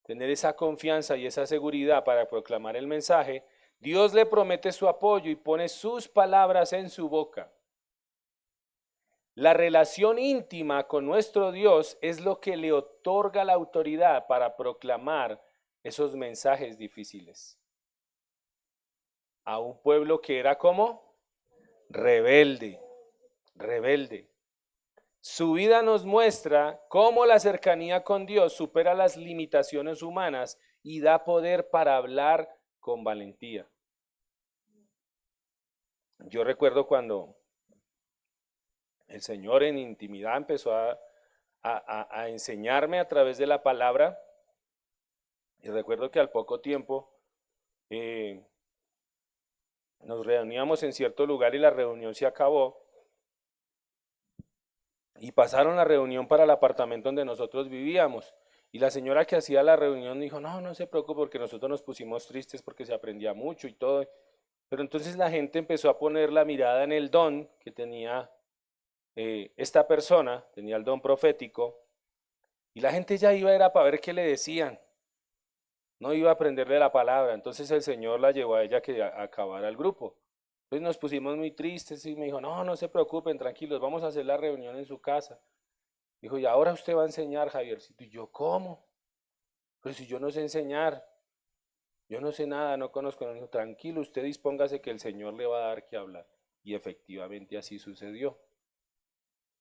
tener esa confianza y esa seguridad para proclamar el mensaje, Dios le promete su apoyo y pone sus palabras en su boca. La relación íntima con nuestro Dios es lo que le otorga la autoridad para proclamar esos mensajes difíciles. A un pueblo que era como rebelde, rebelde. Su vida nos muestra cómo la cercanía con Dios supera las limitaciones humanas y da poder para hablar con valentía. Yo recuerdo cuando el Señor en intimidad empezó a enseñarme a través de la palabra, y recuerdo que al poco tiempo nos reuníamos en cierto lugar y la reunión se acabó. Y pasaron la reunión para el apartamento donde nosotros vivíamos. Y la señora que hacía la reunión dijo, no, no se preocupe porque nosotros nos pusimos tristes porque se aprendía mucho y todo. Pero entonces la gente empezó a poner la mirada en el don que tenía esta persona, tenía el don profético, y la gente ya iba era para ver qué le decían, no iba a aprenderle la palabra. Entonces el Señor la llevó a ella que acabara el grupo. Entonces nos pusimos muy tristes y me dijo, no, no se preocupen, tranquilos, vamos a hacer la reunión en su casa. Dijo, y ahora usted va a enseñar, Javiercito. Y yo, ¿cómo? Pero si yo no sé enseñar, yo no sé nada, no conozco. No. Dijo, tranquilo, usted dispóngase que el Señor le va a dar que hablar. Y efectivamente así sucedió.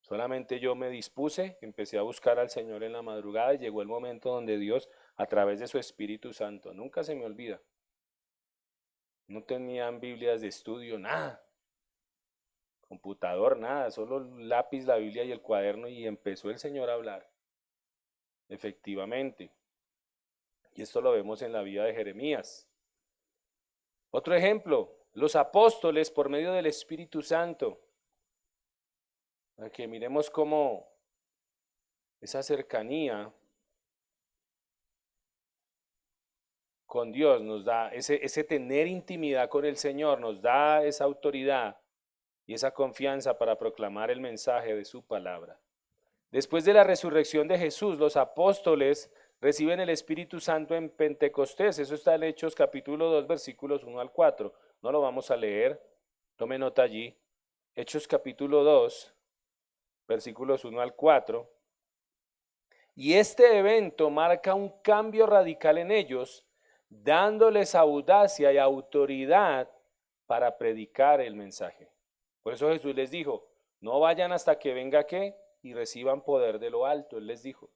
Solamente yo me dispuse, empecé a buscar al Señor en la madrugada y llegó el momento donde Dios, a través de su Espíritu Santo, nunca se me olvida, no tenían Biblias de estudio, nada, computador, nada, solo lápiz, la Biblia y el cuaderno, y empezó el Señor a hablar, efectivamente. Y esto lo vemos en la vida de Jeremías. Otro ejemplo, los apóstoles por medio del Espíritu Santo, para que miremos cómo esa cercanía con Dios nos da, ese tener intimidad con el Señor nos da esa autoridad y esa confianza para proclamar el mensaje de su palabra. Después de la resurrección de Jesús, los apóstoles reciben el Espíritu Santo en Pentecostés. Eso está en Hechos capítulo 2, versículos 1 al 4. No lo vamos a leer, tome nota allí. Hechos capítulo 2, versículos 1 al 4. Y este evento marca un cambio radical en ellos, dándoles audacia y autoridad para predicar el mensaje. Por eso Jesús les dijo, no vayan hasta que venga ¿qué? Y reciban poder de lo alto, Él les dijo.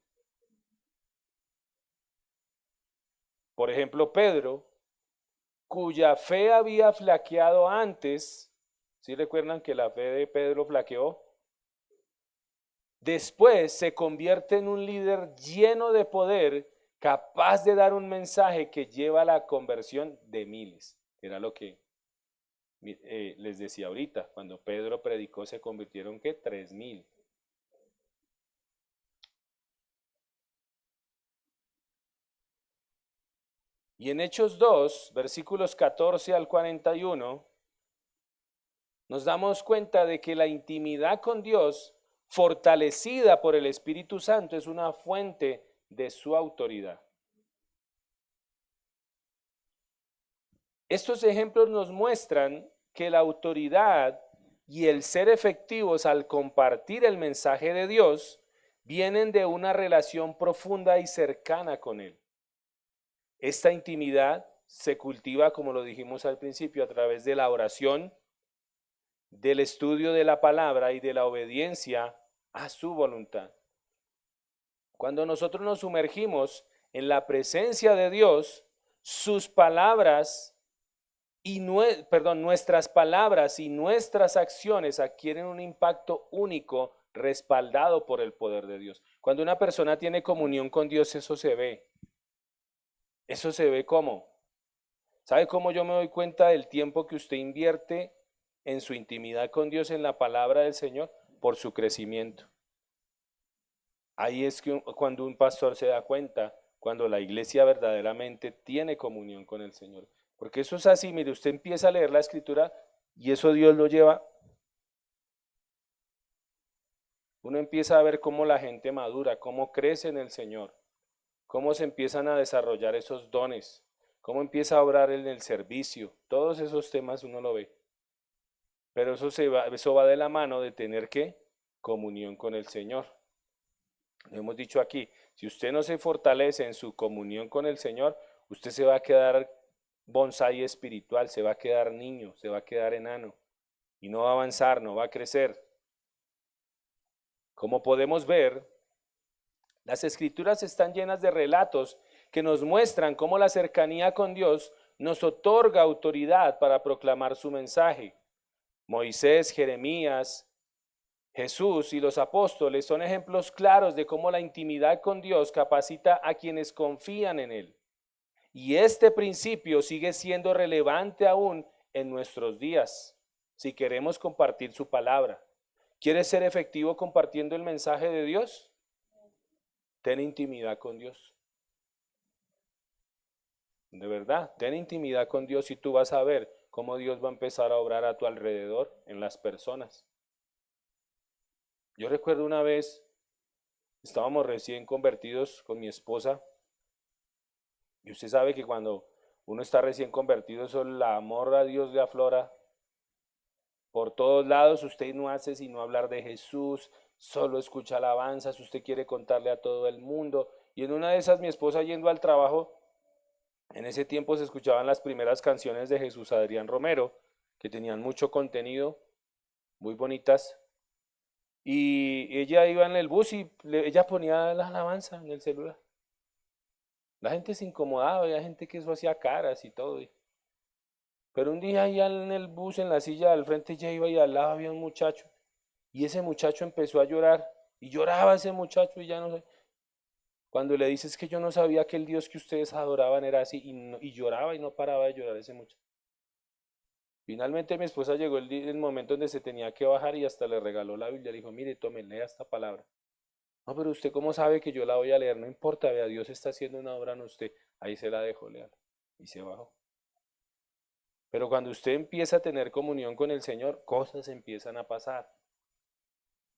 Por ejemplo, Pedro, cuya fe había flaqueado antes, ¿sí recuerdan que la fe de Pedro flaqueó? Después se convierte en un líder lleno de poder, capaz de dar un mensaje que lleva a la conversión de miles. Era lo que les decía ahorita, cuando Pedro predicó se convirtieron ¿qué? 3,000. Y en Hechos 2, versículos 14 al 41, nos damos cuenta de que la intimidad con Dios, fortalecida por el Espíritu Santo, es una fuente de su autoridad. Estos ejemplos nos muestran que la autoridad y el ser efectivos al compartir el mensaje de Dios vienen de una relación profunda y cercana con Él. Esta intimidad se cultiva, como lo dijimos al principio, a través de la oración, del estudio de la palabra y de la obediencia a su voluntad. Cuando nosotros nos sumergimos en la presencia de Dios, sus palabras nuestras palabras y nuestras acciones adquieren un impacto único respaldado por el poder de Dios. Cuando una persona tiene comunión con Dios, eso se ve. Eso se ve ¿cómo? ¿Sabe cómo yo me doy cuenta del tiempo que usted invierte en su intimidad con Dios, en la palabra del Señor? Por su crecimiento. Ahí es que cuando un pastor se da cuenta, cuando la iglesia verdaderamente tiene comunión con el Señor. Porque eso es así, mire, usted empieza a leer la escritura y eso Dios lo lleva. Uno empieza a ver cómo la gente madura, cómo crece en el Señor, cómo se empiezan a desarrollar esos dones, cómo empieza a obrar en el servicio. Todos esos temas uno lo ve. Pero eso va de la mano de tener ¿qué? Comunión con el Señor. Lo hemos dicho aquí, si usted no se fortalece en su comunión con el Señor, usted se va a quedar bonsái espiritual, se va a quedar niño, se va a quedar enano y no va a avanzar, no va a crecer. Como podemos ver, las escrituras están llenas de relatos que nos muestran cómo la cercanía con Dios nos otorga autoridad para proclamar su mensaje. Moisés, Jeremías, Jesús y los apóstoles son ejemplos claros de cómo la intimidad con Dios capacita a quienes confían en Él. Y este principio sigue siendo relevante aún en nuestros días, si queremos compartir su palabra. ¿Quieres ser efectivo compartiendo el mensaje de Dios? Ten intimidad con Dios. De verdad, ten intimidad con Dios y tú vas a ver cómo Dios va a empezar a obrar a tu alrededor en las personas. Yo recuerdo una vez, estábamos recién convertidos con mi esposa y usted sabe que cuando uno está recién convertido, eso el amor a Dios le aflora por todos lados. Usted no hace sino hablar de Jesús, solo escucha alabanzas, usted quiere contarle a todo el mundo. Y en una de esas mi esposa yendo al trabajo, en ese tiempo se escuchaban las primeras canciones de Jesús Adrián Romero, que tenían mucho contenido, muy bonitas. Y ella iba en el bus y ella ponía la alabanza en el celular. La gente se incomodaba, había gente que eso hacía caras y todo. Pero un día allá en el bus, en la silla al frente, ella iba y al lado había un muchacho. Y ese muchacho empezó a llorar. Y lloraba ese muchacho y ya no sé. Cuando le dices que yo no sabía que el Dios que ustedes adoraban era así. Y lloraba y no paraba de llorar ese muchacho. Finalmente mi esposa llegó el momento donde se tenía que bajar y hasta le regaló la Biblia. Le dijo, mire, tome, lea esta palabra. No, pero usted cómo sabe que yo la voy a leer. No importa, vea, Dios está haciendo una obra en usted. Ahí se la dejó, leer. Y se bajó. Pero cuando usted empieza a tener comunión con el Señor, cosas empiezan a pasar.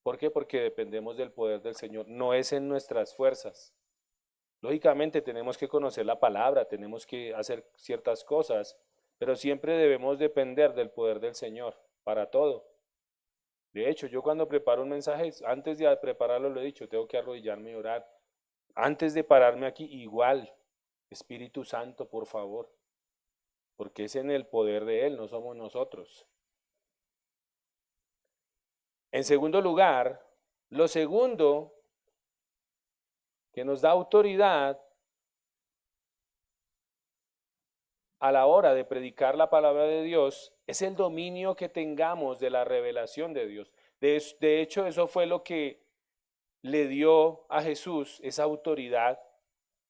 ¿Por qué? Porque dependemos del poder del Señor. No es en nuestras fuerzas. Lógicamente tenemos que conocer la palabra, tenemos que hacer ciertas cosas, pero siempre debemos depender del poder del Señor para todo. De hecho, yo cuando preparo un mensaje, antes de prepararlo lo he dicho, tengo que arrodillarme y orar. Antes de pararme aquí, igual, Espíritu Santo, por favor, porque es en el poder de Él, no somos nosotros. En segundo lugar, lo segundo que nos da autoridad a la hora de predicar la palabra de Dios es el dominio que tengamos de la revelación de Dios. De hecho, eso fue lo que le dio a Jesús esa autoridad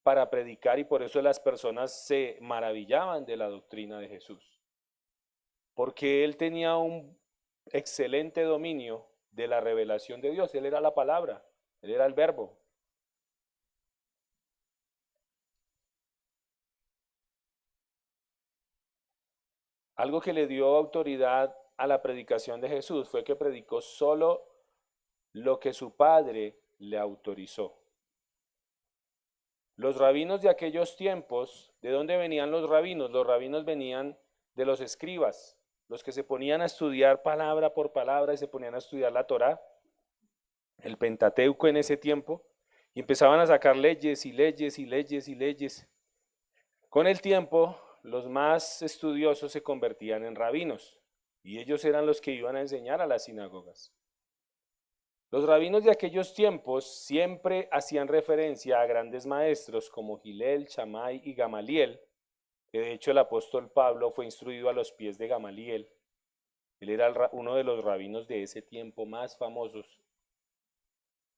para predicar y por eso las personas se maravillaban de la doctrina de Jesús. Porque él tenía un excelente dominio de la revelación de Dios. Él era la palabra, él era el verbo. Algo que le dio autoridad a la predicación de Jesús fue que predicó solo lo que su padre le autorizó. Los rabinos de aquellos tiempos, ¿de dónde venían los rabinos? Los rabinos venían de los escribas, los que se ponían a estudiar palabra por palabra y se ponían a estudiar la Torá, el Pentateuco en ese tiempo, y empezaban a sacar leyes y leyes y leyes y leyes. Con el tiempo, los más estudiosos se convertían en rabinos y ellos eran los que iban a enseñar a las sinagogas. Los rabinos de aquellos tiempos siempre hacían referencia a grandes maestros como Gilel, Shammai y Gamaliel, que de hecho el apóstol Pablo fue instruido a los pies de Gamaliel. Él era uno de los rabinos de ese tiempo más famosos.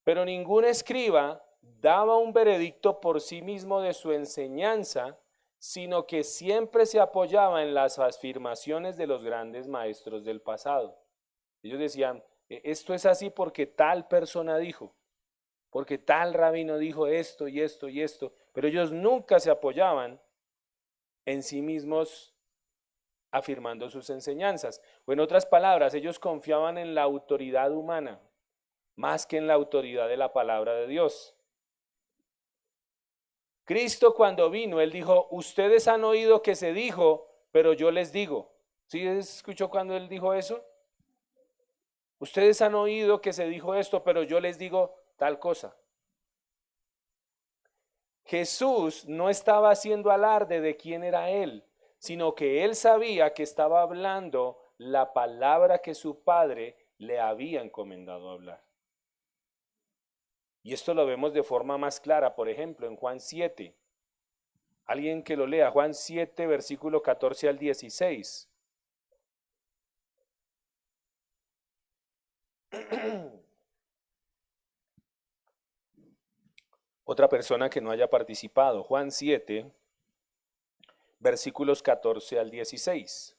Pero ningún escriba daba un veredicto por sí mismo de su enseñanza, sino que siempre se apoyaba en las afirmaciones de los grandes maestros del pasado. Ellos decían, esto es así porque tal persona dijo, porque tal rabino dijo esto y esto y esto, pero ellos nunca se apoyaban en sí mismos afirmando sus enseñanzas. O en otras palabras, ellos confiaban en la autoridad humana más que en la autoridad de la palabra de Dios. Cristo cuando vino, Él dijo, ustedes han oído que se dijo, pero yo les digo. ¿Sí escuchó cuando Él dijo eso? Ustedes han oído que se dijo esto, pero yo les digo tal cosa. Jesús no estaba haciendo alarde de quién era Él, sino que Él sabía que estaba hablando la palabra que su Padre le había encomendado hablar. Y esto lo vemos de forma más clara, por ejemplo, en Juan 7. Alguien que lo lea, Juan 7, versículo 14 al 16. Otra persona que no haya participado, Juan 7, versículos 14 al 16.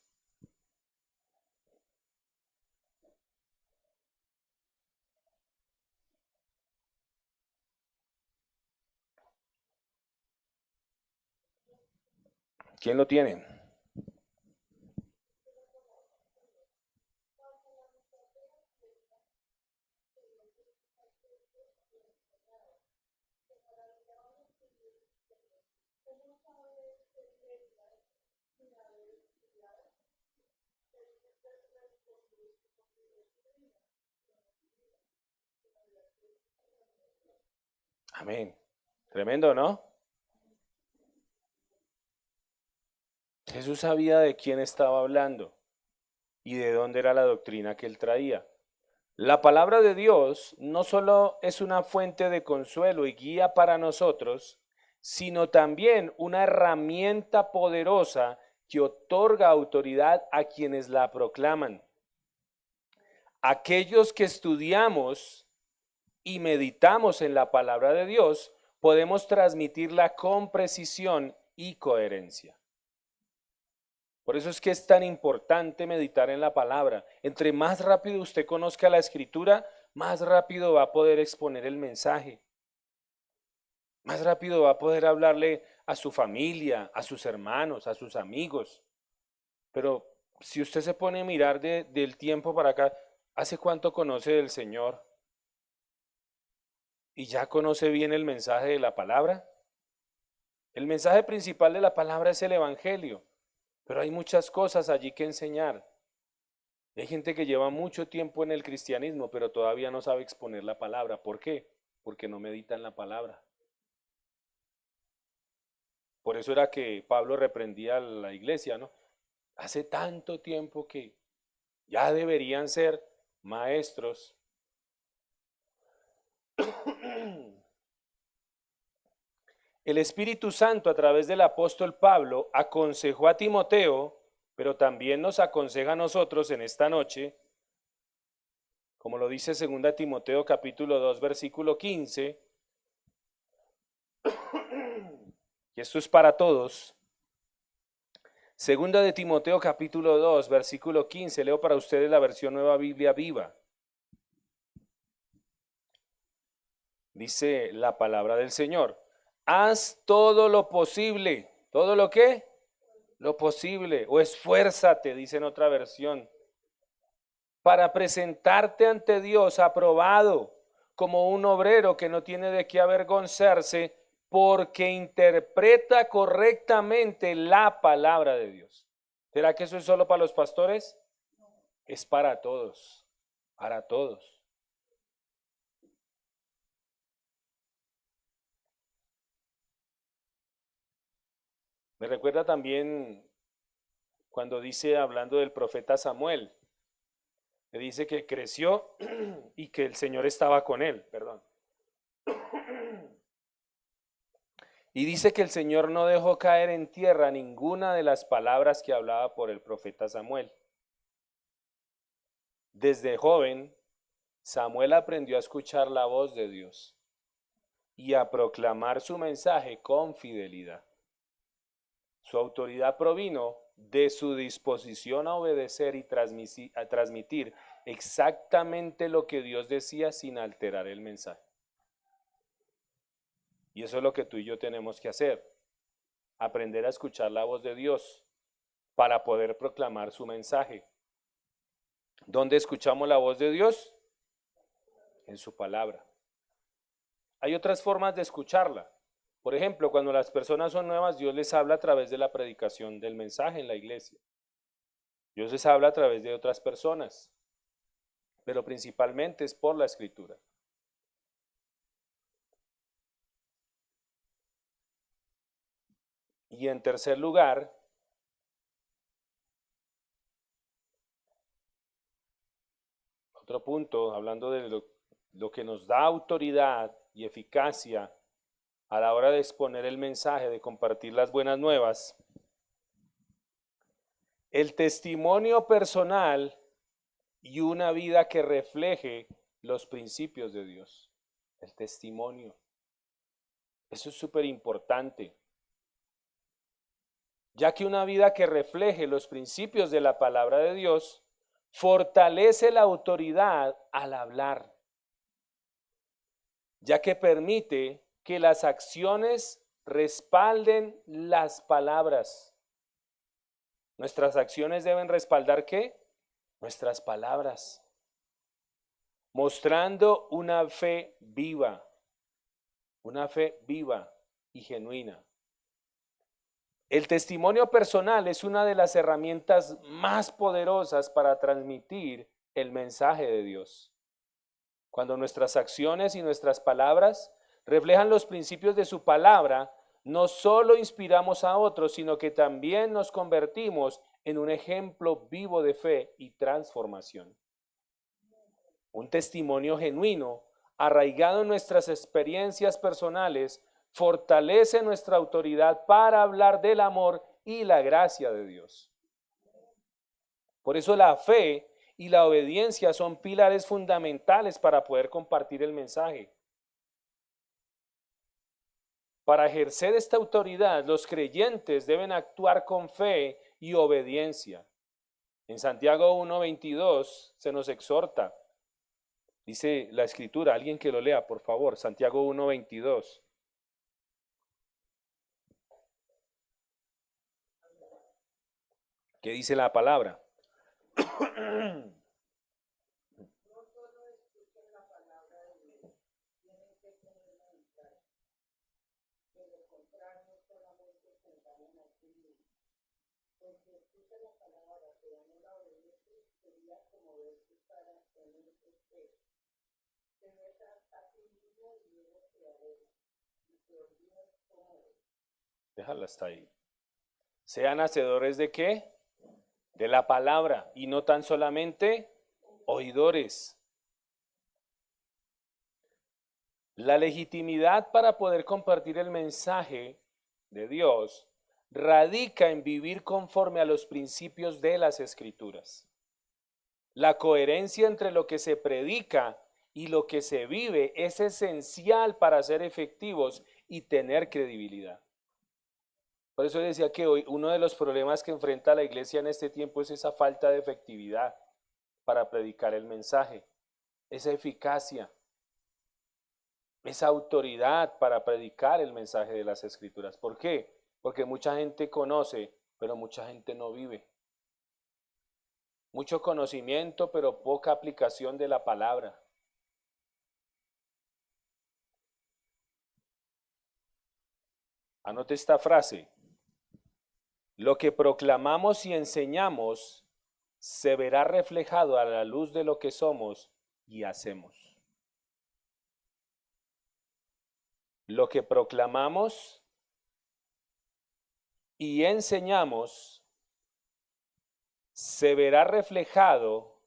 ¿Quién lo tiene? Amén. Tremendo, ¿no? Jesús sabía de quién estaba hablando y de dónde era la doctrina que él traía. La palabra de Dios no solo es una fuente de consuelo y guía para nosotros, sino también una herramienta poderosa que otorga autoridad a quienes la proclaman. Aquellos que estudiamos y meditamos en la palabra de Dios, podemos transmitirla con precisión y coherencia. Por eso es que es tan importante meditar en la palabra. Entre más rápido usted conozca la escritura, más rápido va a poder exponer el mensaje. Más rápido va a poder hablarle a su familia, a sus hermanos, a sus amigos. Pero si usted se pone a mirar del tiempo para acá, ¿hace cuánto conoce del Señor? ¿Y ya conoce bien el mensaje de la palabra? El mensaje principal de la palabra es el Evangelio, pero hay muchas cosas allí que enseñar. Hay gente que lleva mucho tiempo en el cristianismo, pero todavía no sabe exponer la palabra. ¿Por qué? Porque no medita en la palabra. Por eso era que Pablo reprendía a la iglesia, ¿no? Hace tanto tiempo que ya deberían ser maestros. El Espíritu Santo a través del apóstol Pablo aconsejó a Timoteo, pero también nos aconseja a nosotros en esta noche, como lo dice 2 Timoteo capítulo 2 versículo 15, y esto es para todos. 2 de Timoteo capítulo 2 versículo 15, leo para ustedes la versión Nueva Biblia Viva. Dice la palabra del Señor: haz todo lo posible. ¿Todo lo qué? Lo posible. O esfuérzate, dice en otra versión, para presentarte ante Dios aprobado, como un obrero que no tiene de qué avergonzarse, porque interpreta correctamente la palabra de Dios. ¿Será que eso es solo para los pastores? Es para todos, para todos. Me recuerda también cuando dice, hablando del profeta Samuel, le dice que creció y que el Señor estaba con él, perdón. Y dice que el Señor no dejó caer en tierra ninguna de las palabras que hablaba por el profeta Samuel. Desde joven, Samuel aprendió a escuchar la voz de Dios y a proclamar su mensaje con fidelidad. Su autoridad provino de su disposición a obedecer y a transmitir exactamente lo que Dios decía sin alterar el mensaje. Y eso es lo que tú y yo tenemos que hacer. Aprender a escuchar la voz de Dios para poder proclamar su mensaje. ¿Dónde escuchamos la voz de Dios? En su palabra. Hay otras formas de escucharla. Por ejemplo, cuando las personas son nuevas, Dios les habla a través de la predicación del mensaje en la iglesia. Dios les habla a través de otras personas, pero principalmente es por la escritura. Y en tercer lugar, otro punto, hablando de lo que nos da autoridad y eficacia a la hora de exponer el mensaje, de compartir las buenas nuevas, el testimonio personal y una vida que refleje los principios de Dios. El testimonio. Eso es súper importante. Ya que una vida que refleje los principios de la palabra de Dios fortalece la autoridad al hablar, ya que permite que las acciones respalden las palabras. Nuestras acciones deben respaldar ¿qué? Nuestras palabras, mostrando una fe viva y genuina. El testimonio personal es una de las herramientas más poderosas para transmitir el mensaje de Dios. Cuando nuestras acciones y nuestras palabras reflejan los principios de su palabra, no solo inspiramos a otros, sino que también nos convertimos en un ejemplo vivo de fe y transformación. Un testimonio genuino, arraigado en nuestras experiencias personales, fortalece nuestra autoridad para hablar del amor y la gracia de Dios. Por eso la fe y la obediencia son pilares fundamentales para poder compartir el mensaje. Para ejercer esta autoridad, los creyentes deben actuar con fe y obediencia. En Santiago 1:22 se nos exhorta, dice la escritura, alguien que lo lea, por favor, Santiago 1:22. ¿Qué dice la palabra? Déjala hasta ahí. Sean hacedores de ¿qué? De la palabra y no tan solamente oidores. La legitimidad para poder compartir el mensaje de Dios radica en vivir conforme a los principios de las Escrituras. La coherencia entre lo que se predica y lo que se vive es esencial para ser efectivos y tener credibilidad. Por eso decía que hoy uno de los problemas que enfrenta la iglesia en este tiempo es esa falta de efectividad para predicar el mensaje, esa eficacia, esa autoridad para predicar el mensaje de las Escrituras. ¿Por qué? Porque mucha gente conoce, pero mucha gente no vive. Mucho conocimiento, pero poca aplicación de la palabra. Anote esta frase. Lo que proclamamos y enseñamos se verá reflejado a la luz de lo que somos y hacemos. Lo que proclamamos y enseñamos se verá reflejado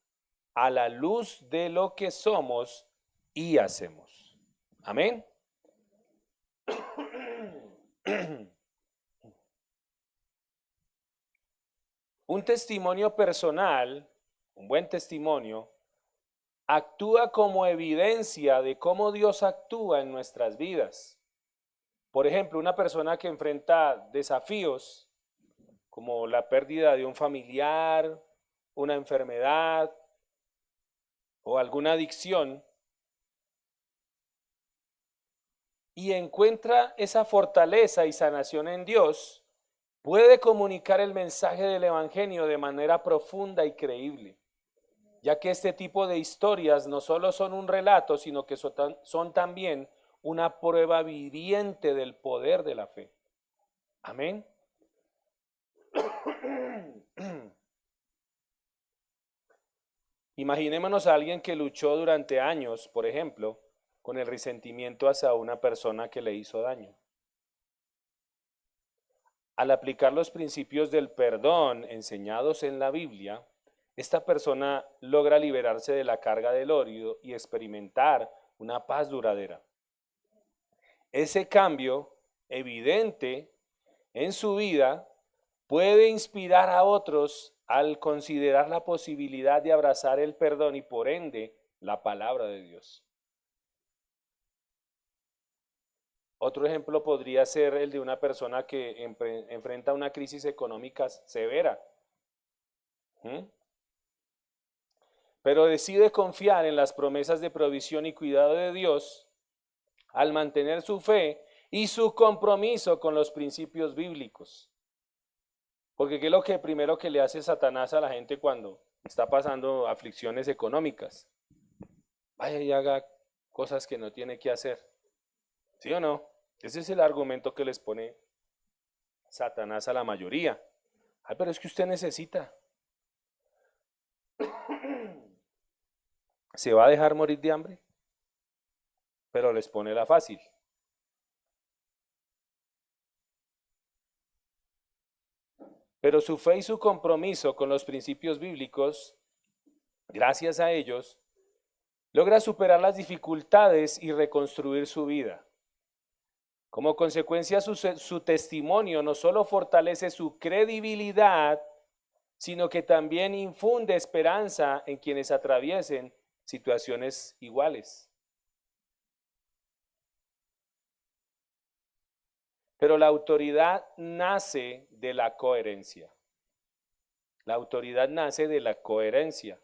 a la luz de lo que somos y hacemos. Amén. Un testimonio personal, un buen testimonio, actúa como evidencia de cómo Dios actúa en nuestras vidas. Por ejemplo, una persona que enfrenta desafíos como la pérdida de un familiar, una enfermedad o alguna adicción, y encuentra esa fortaleza y sanación en Dios, puede comunicar el mensaje del Evangelio de manera profunda y creíble, ya que este tipo de historias no solo son un relato, sino que son también una prueba viviente del poder de la fe. Amén. Imaginémonos a alguien que luchó durante años, por ejemplo, con el resentimiento hacia una persona que le hizo daño. Al aplicar los principios del perdón enseñados en la Biblia, esta persona logra liberarse de la carga del odio y experimentar una paz duradera. Ese cambio evidente en su vida puede inspirar a otros al considerar la posibilidad de abrazar el perdón y por ende la palabra de Dios. Otro ejemplo podría ser el de una persona que enfrenta una crisis económica severa, pero decide confiar en las promesas de provisión y cuidado de Dios al mantener su fe y su compromiso con los principios bíblicos. Porque ¿qué es lo que primero que le hace Satanás a la gente cuando está pasando aflicciones económicas? Vaya y haga cosas que no tiene que hacer. ¿Sí o no? Ese es el argumento que les pone Satanás a la mayoría. Ay, pero es que usted necesita. ¿Se va a dejar morir de hambre? Pero les pone la fácil. Pero su fe y su compromiso con los principios bíblicos, gracias a ellos, logra superar las dificultades y reconstruir su vida. Como consecuencia, su testimonio no solo fortalece su credibilidad, sino que también infunde esperanza en quienes atraviesen situaciones iguales. Pero la autoridad nace de la coherencia. La autoridad nace de la coherencia.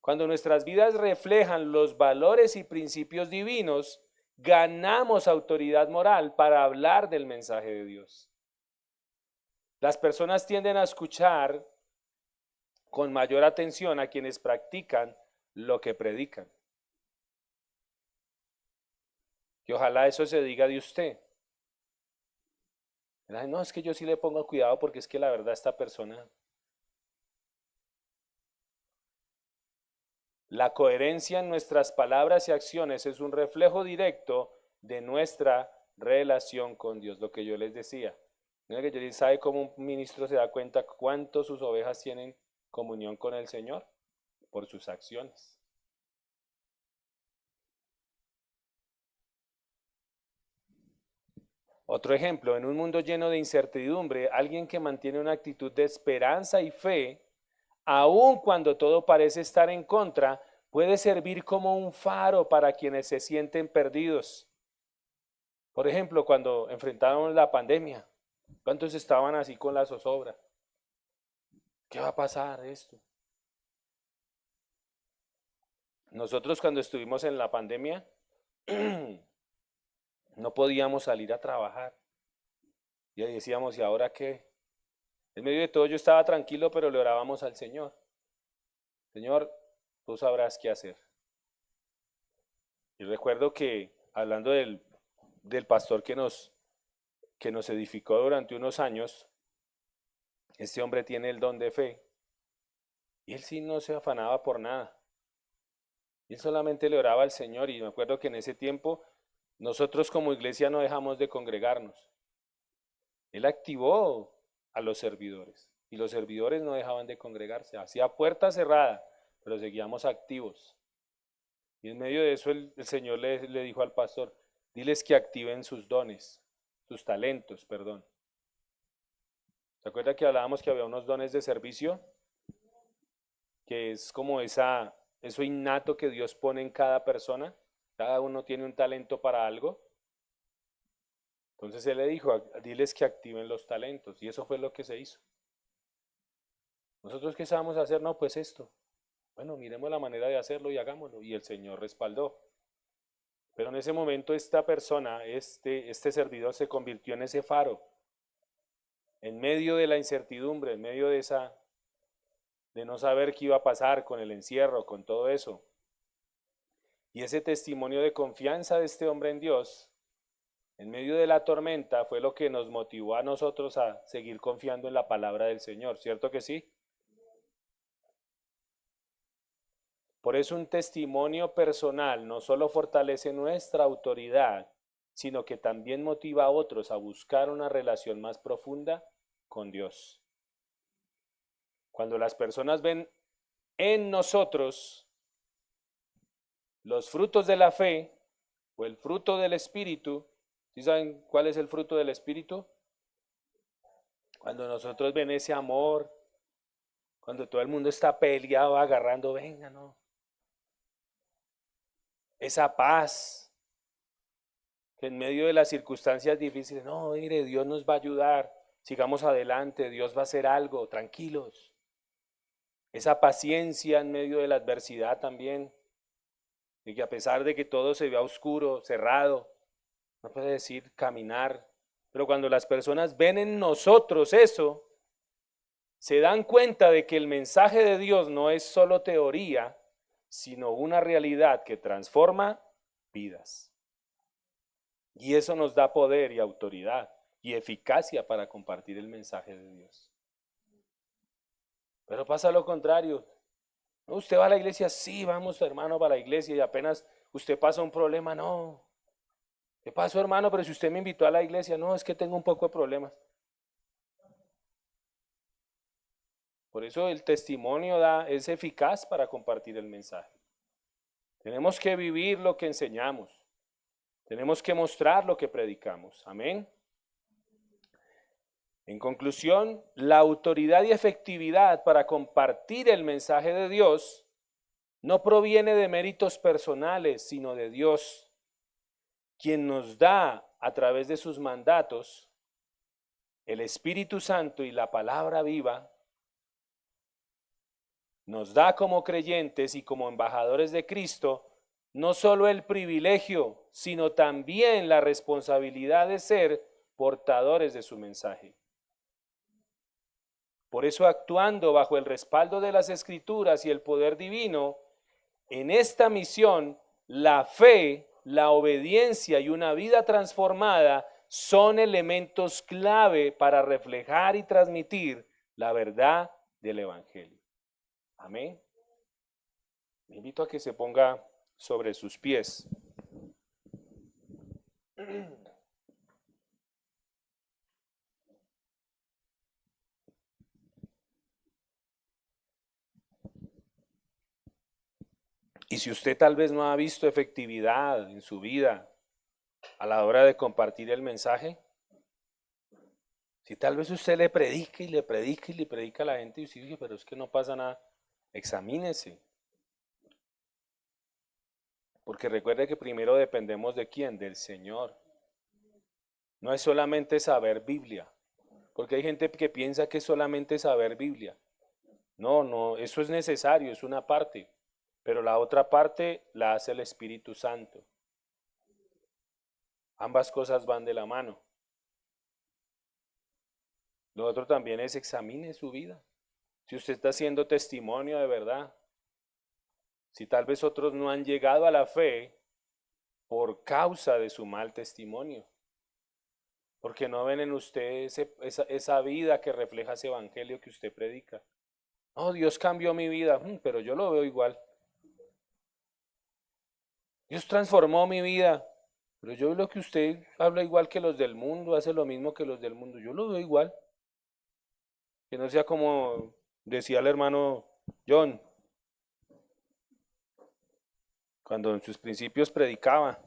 Cuando nuestras vidas reflejan los valores y principios divinos, ganamos autoridad moral para hablar del mensaje de Dios. Las personas tienden a escuchar con mayor atención a quienes practican lo que predican. Y ojalá eso se diga de usted. No, es que yo sí le pongo cuidado porque es que la verdad esta persona... La coherencia en nuestras palabras y acciones es un reflejo directo de nuestra relación con Dios, lo que yo les decía. Mira que yo les sabe cómo un ministro se da cuenta cuánto sus ovejas tienen comunión con el Señor por sus acciones. Otro ejemplo, en un mundo lleno de incertidumbre, alguien que mantiene una actitud de esperanza y fe, aun cuando todo parece estar en contra, puede servir como un faro para quienes se sienten perdidos. Por ejemplo, cuando enfrentaron la pandemia, ¿cuántos estaban así con la zozobra? ¿Qué va a pasar esto? Nosotros cuando estuvimos en la pandemia, no podíamos salir a trabajar. Y decíamos, ¿y ahora qué? En medio de todo yo estaba tranquilo, pero le orábamos al Señor. Señor, tú sabrás qué hacer. Y recuerdo que, hablando del pastor que nos edificó durante unos años, este hombre tiene el don de fe. Y él sí no se afanaba por nada. Él solamente le oraba al Señor y me acuerdo que en ese tiempo nosotros como iglesia no dejamos de congregarnos. Él activó a los servidores y los servidores no dejaban de congregarse. Hacía puerta cerrada, pero seguíamos activos. Y en medio de eso el Señor le dijo al pastor, diles que activen sus dones, sus talentos, perdón. ¿Se acuerda que hablábamos que había unos dones de servicio? Que es como eso innato que Dios pone en cada persona. Cada uno tiene un talento para algo. Entonces él le dijo, diles que activen los talentos. Y eso fue lo que se hizo. ¿Nosotros qué sabemos hacer? No, pues esto. Bueno, miremos la manera de hacerlo y hagámoslo. Y el Señor respaldó. Pero en ese momento esta persona, este servidor se convirtió en ese faro. En medio de la incertidumbre, en medio de no saber qué iba a pasar con el encierro, con todo eso. Y ese testimonio de confianza de este hombre en Dios, en medio de la tormenta, fue lo que nos motivó a nosotros a seguir confiando en la palabra del Señor, ¿cierto que sí? Por eso un testimonio personal no solo fortalece nuestra autoridad, sino que también motiva a otros a buscar una relación más profunda con Dios. Cuando las personas ven en nosotros los frutos de la fe o el fruto del Espíritu, ¿sí saben cuál es el fruto del Espíritu? Cuando nosotros ven ese amor, cuando todo el mundo está peleado, agarrando, venga, no. Esa paz, que en medio de las circunstancias difíciles, no, mire, Dios nos va a ayudar, sigamos adelante, Dios va a hacer algo, tranquilos. Esa paciencia en medio de la adversidad también, y que a pesar de que todo se vea oscuro, cerrado, no puede decir caminar, pero cuando las personas ven en nosotros eso, se dan cuenta de que el mensaje de Dios no es solo teoría, sino una realidad que transforma vidas. Y eso nos da poder y autoridad y eficacia para compartir el mensaje de Dios. Pero pasa lo contrario. ¿No? Usted va a la iglesia, sí, vamos hermano para la iglesia, y apenas usted pasa un problema, no. ¿Qué pasó hermano? Pero si usted me invitó a la iglesia, no, es que tengo un poco de problemas. Por eso el testimonio es eficaz para compartir el mensaje. Tenemos que vivir lo que enseñamos. Tenemos que mostrar lo que predicamos. Amén. En conclusión, la autoridad y efectividad para compartir el mensaje de Dios no proviene de méritos personales, sino de Dios, quien nos da a través de sus mandatos el Espíritu Santo y la palabra viva. Nos da como creyentes y como embajadores de Cristo no solo el privilegio, sino también la responsabilidad de ser portadores de su mensaje. Por eso, actuando bajo el respaldo de las Escrituras y el poder divino, en esta misión, la fe, la obediencia y una vida transformada son elementos clave para reflejar y transmitir la verdad del Evangelio. Amén. Me invito a que se ponga sobre sus pies. Y si usted tal vez no ha visto efectividad en su vida a la hora de compartir el mensaje, si tal vez usted le predica y le predica y le predica a la gente y usted dice, pero es que no pasa nada, examínese. Porque recuerde que primero dependemos de quién, del Señor. No es solamente saber Biblia, porque hay gente que piensa que es solamente saber Biblia. No, eso es necesario, es una parte, pero la otra parte la hace el Espíritu Santo. Ambas cosas van de la mano. Lo otro también es examine su vida. Si usted está haciendo testimonio de verdad, si tal vez otros no han llegado a la fe por causa de su mal testimonio, porque no ven en usted esa vida que refleja ese evangelio que usted predica. Oh, Dios cambió mi vida, pero yo lo veo igual. Dios transformó mi vida, pero yo veo que usted habla igual que los del mundo, hace lo mismo que los del mundo, yo lo veo igual. Que no sea como decía el hermano John, cuando en sus principios predicaba,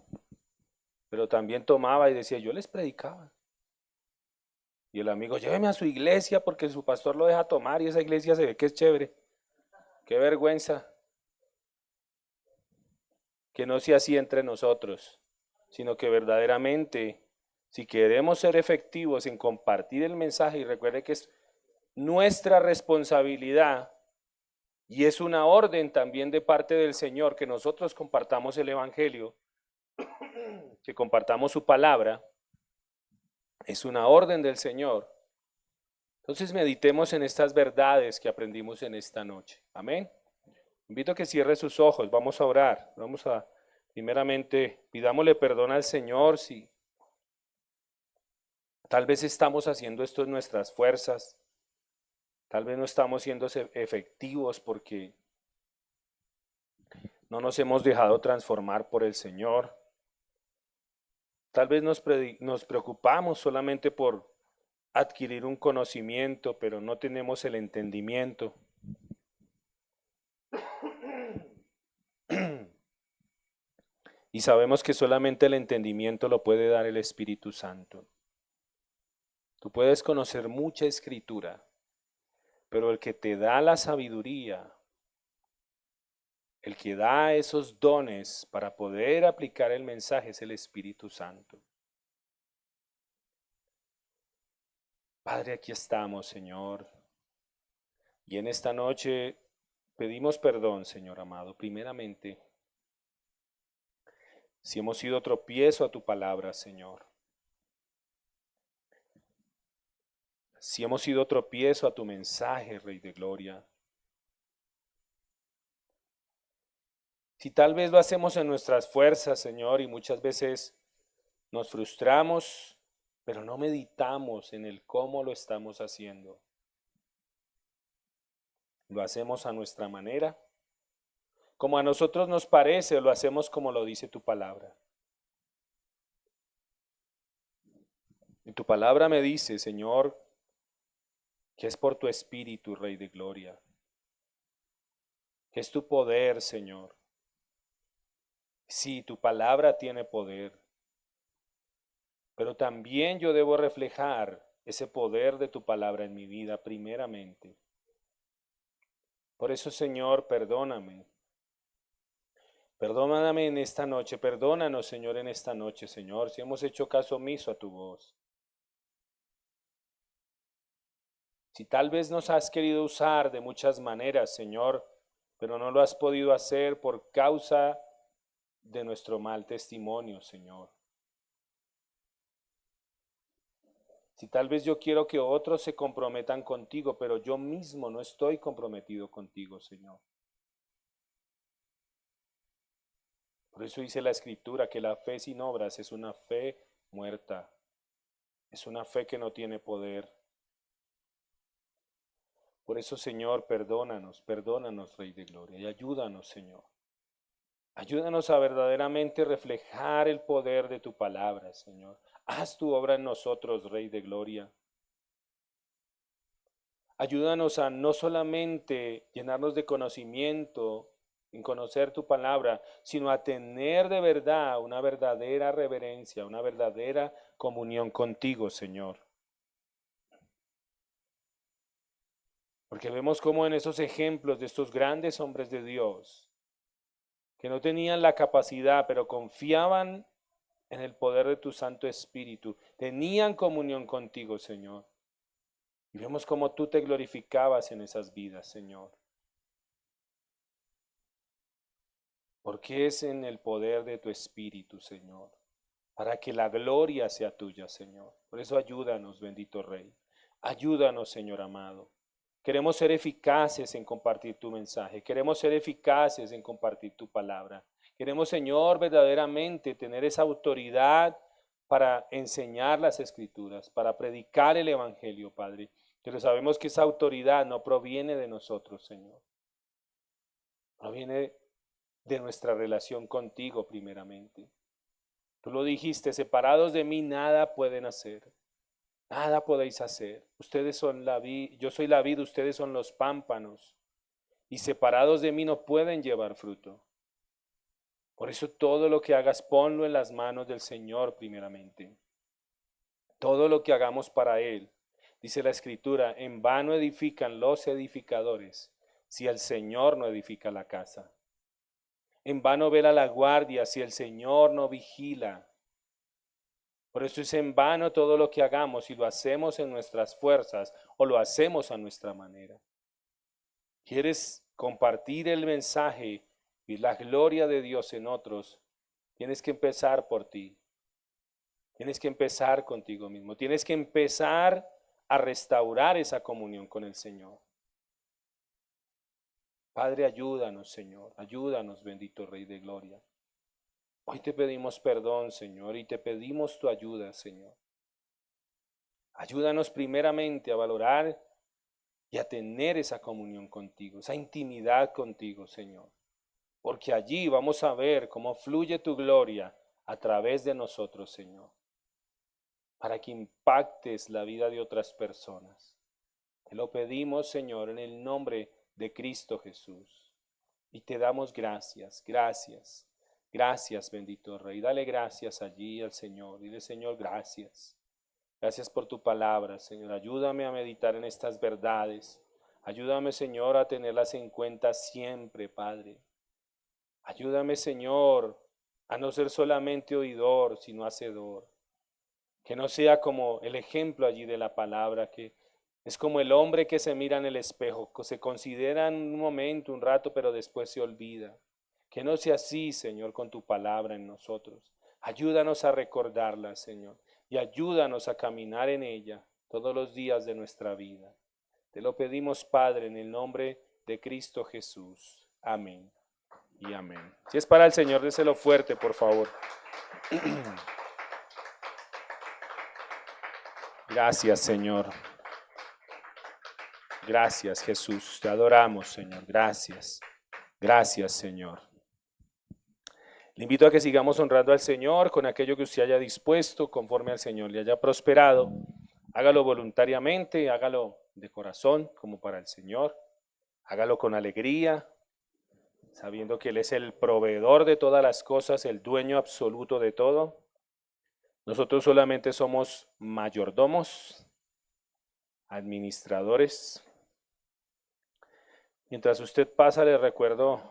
pero también tomaba y decía, yo les predicaba. Y el amigo, lléveme a su iglesia porque su pastor lo deja tomar y esa iglesia se ve que es chévere. Qué vergüenza que no sea así entre nosotros, sino que verdaderamente, si queremos ser efectivos en compartir el mensaje, y recuerde que es nuestra responsabilidad y es una orden también de parte del Señor que nosotros compartamos el Evangelio, que compartamos su palabra, es una orden del Señor. Entonces meditemos en estas verdades que aprendimos en esta noche. Amén. Invito a que cierre sus ojos, vamos a orar, primeramente, pidámosle perdón al Señor si tal vez estamos haciendo esto en nuestras fuerzas, tal vez no estamos siendo efectivos porque no nos hemos dejado transformar por el Señor. Tal vez nos preocupamos solamente por adquirir un conocimiento, pero no tenemos el entendimiento. Y sabemos que solamente el entendimiento lo puede dar el Espíritu Santo. Tú puedes conocer mucha escritura, pero el que te da la sabiduría, el que da esos dones para poder aplicar el mensaje es el Espíritu Santo. Padre, aquí estamos, Señor. Y en esta noche pedimos perdón, Señor amado, primeramente, si hemos sido tropiezo a tu palabra, Señor. si hemos sido tropiezo a tu mensaje, Rey de Gloria. Si tal vez lo hacemos en nuestras fuerzas, Señor, y muchas veces nos frustramos, pero no meditamos en el cómo lo estamos haciendo. Lo hacemos a nuestra manera, como a nosotros nos parece, o lo hacemos como lo dice tu palabra. Y tu palabra me dice, Señor, que es por tu Espíritu, Rey de Gloria, que es tu poder, Señor. Sí, tu palabra tiene poder, pero también yo debo reflejar ese poder de tu palabra en mi vida primeramente. Por eso, Señor, perdóname. Perdóname en esta noche, perdónanos, Señor, en esta noche, Señor, si hemos hecho caso omiso a tu voz. Si tal vez nos has querido usar de muchas maneras, Señor, pero no lo has podido hacer por causa de nuestro mal testimonio, Señor. Si tal vez yo quiero que otros se comprometan contigo, pero yo mismo no estoy comprometido contigo, Señor. Por eso dice la Escritura que la fe sin obras es una fe muerta. Es una fe que no tiene poder. Por eso, Señor, perdónanos, perdónanos, Rey de Gloria, y ayúdanos, Señor. Ayúdanos a verdaderamente reflejar el poder de tu palabra, Señor. Haz tu obra en nosotros, Rey de Gloria. Ayúdanos a no solamente llenarnos de conocimiento en conocer tu palabra, sino a tener de verdad una verdadera reverencia, una verdadera comunión contigo, Señor. Porque vemos cómo en esos ejemplos de estos grandes hombres de Dios, que no tenían la capacidad, pero confiaban en el poder de tu Santo Espíritu, tenían comunión contigo, Señor. Y vemos cómo tú te glorificabas en esas vidas, Señor. Porque es en el poder de tu Espíritu, Señor, para que la gloria sea tuya, Señor. Por eso ayúdanos, bendito Rey. Ayúdanos, Señor amado. Queremos ser eficaces en compartir tu mensaje. Queremos ser eficaces en compartir tu palabra. Queremos, Señor, verdaderamente tener esa autoridad para enseñar las Escrituras, para predicar el Evangelio, Padre. Pero sabemos que esa autoridad no proviene de nosotros, Señor. Proviene de nuestra relación contigo primeramente. Tú lo dijiste, separados de mí nada pueden hacer. Nada podéis hacer. Ustedes son la vid, yo soy la vid, ustedes son los pámpanos. Y separados de mí no pueden llevar fruto. Por eso todo lo que hagas, ponlo en las manos del Señor primeramente. Todo lo que hagamos para Él. Dice la Escritura, en vano edifican los edificadores, si el Señor no edifica la casa. En vano vela la guardia, si el Señor no vigila. Por eso es en vano todo lo que hagamos, si lo hacemos en nuestras fuerzas o lo hacemos a nuestra manera. ¿Quieres compartir el mensaje y la gloria de Dios en otros? Tienes que empezar por ti. Tienes que empezar contigo mismo. Tienes que empezar a restaurar esa comunión con el Señor. Padre, ayúdanos, Señor. Ayúdanos, bendito Rey de Gloria. Hoy te pedimos perdón, Señor, y te pedimos tu ayuda, Señor. Ayúdanos primeramente a valorar y a tener esa comunión contigo, esa intimidad contigo, Señor. Porque allí vamos a ver cómo fluye tu gloria a través de nosotros, Señor. Para que impactes la vida de otras personas. Te lo pedimos, Señor, en el nombre de Cristo Jesús. Y te damos gracias, gracias, gracias, bendito Rey. Dale gracias allí al Señor. Dile, Señor, gracias. Gracias por tu palabra, Señor. Ayúdame a meditar en estas verdades. Ayúdame, Señor, a tenerlas en cuenta siempre, Padre. Ayúdame, Señor, a no ser solamente oidor, sino hacedor. Que no sea como el ejemplo allí de la palabra, que es como el hombre que se mira en el espejo, que se considera en un momento, un rato, pero después se olvida. Que no sea así, Señor, con tu palabra en nosotros. Ayúdanos a recordarla, Señor, y ayúdanos a caminar en ella, todos los días de nuestra vida. Te lo pedimos, Padre, en el nombre de Cristo Jesús. Amén y amén. Si es para el Señor, déselo fuerte, por favor. Gracias, Señor. Gracias, Jesús. Te adoramos, Señor. Gracias. Gracias, Señor. Le invito a que sigamos honrando al Señor con aquello que usted haya dispuesto, conforme al Señor le haya prosperado. Hágalo voluntariamente, hágalo de corazón, como para el Señor. Hágalo con alegría, sabiendo que Él es el proveedor de todas las cosas, el dueño absoluto de todo. Nosotros solamente somos mayordomos, administradores. Mientras usted pasa, le recuerdo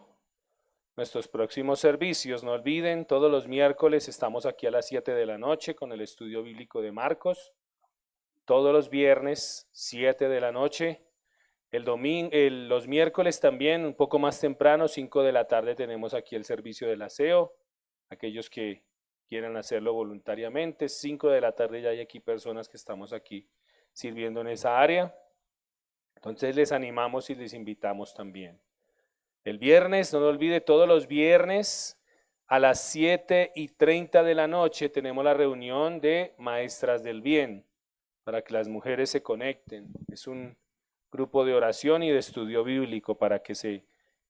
nuestros próximos servicios. No olviden, todos los miércoles estamos aquí a las 7 de la noche con el estudio bíblico de Marcos. Todos los viernes, 7 de la noche. Los miércoles también, un poco más temprano, 5 de la tarde, tenemos aquí el servicio del aseo. Aquellos que quieran hacerlo voluntariamente, 5 de la tarde ya hay aquí personas que estamos aquí sirviendo en esa área. Entonces les animamos y les invitamos también. El viernes, no lo olvide, todos los viernes a las 7:30 de la noche tenemos la reunión de Maestras del Bien para que las mujeres se conecten. Es un grupo de oración y de estudio bíblico para que se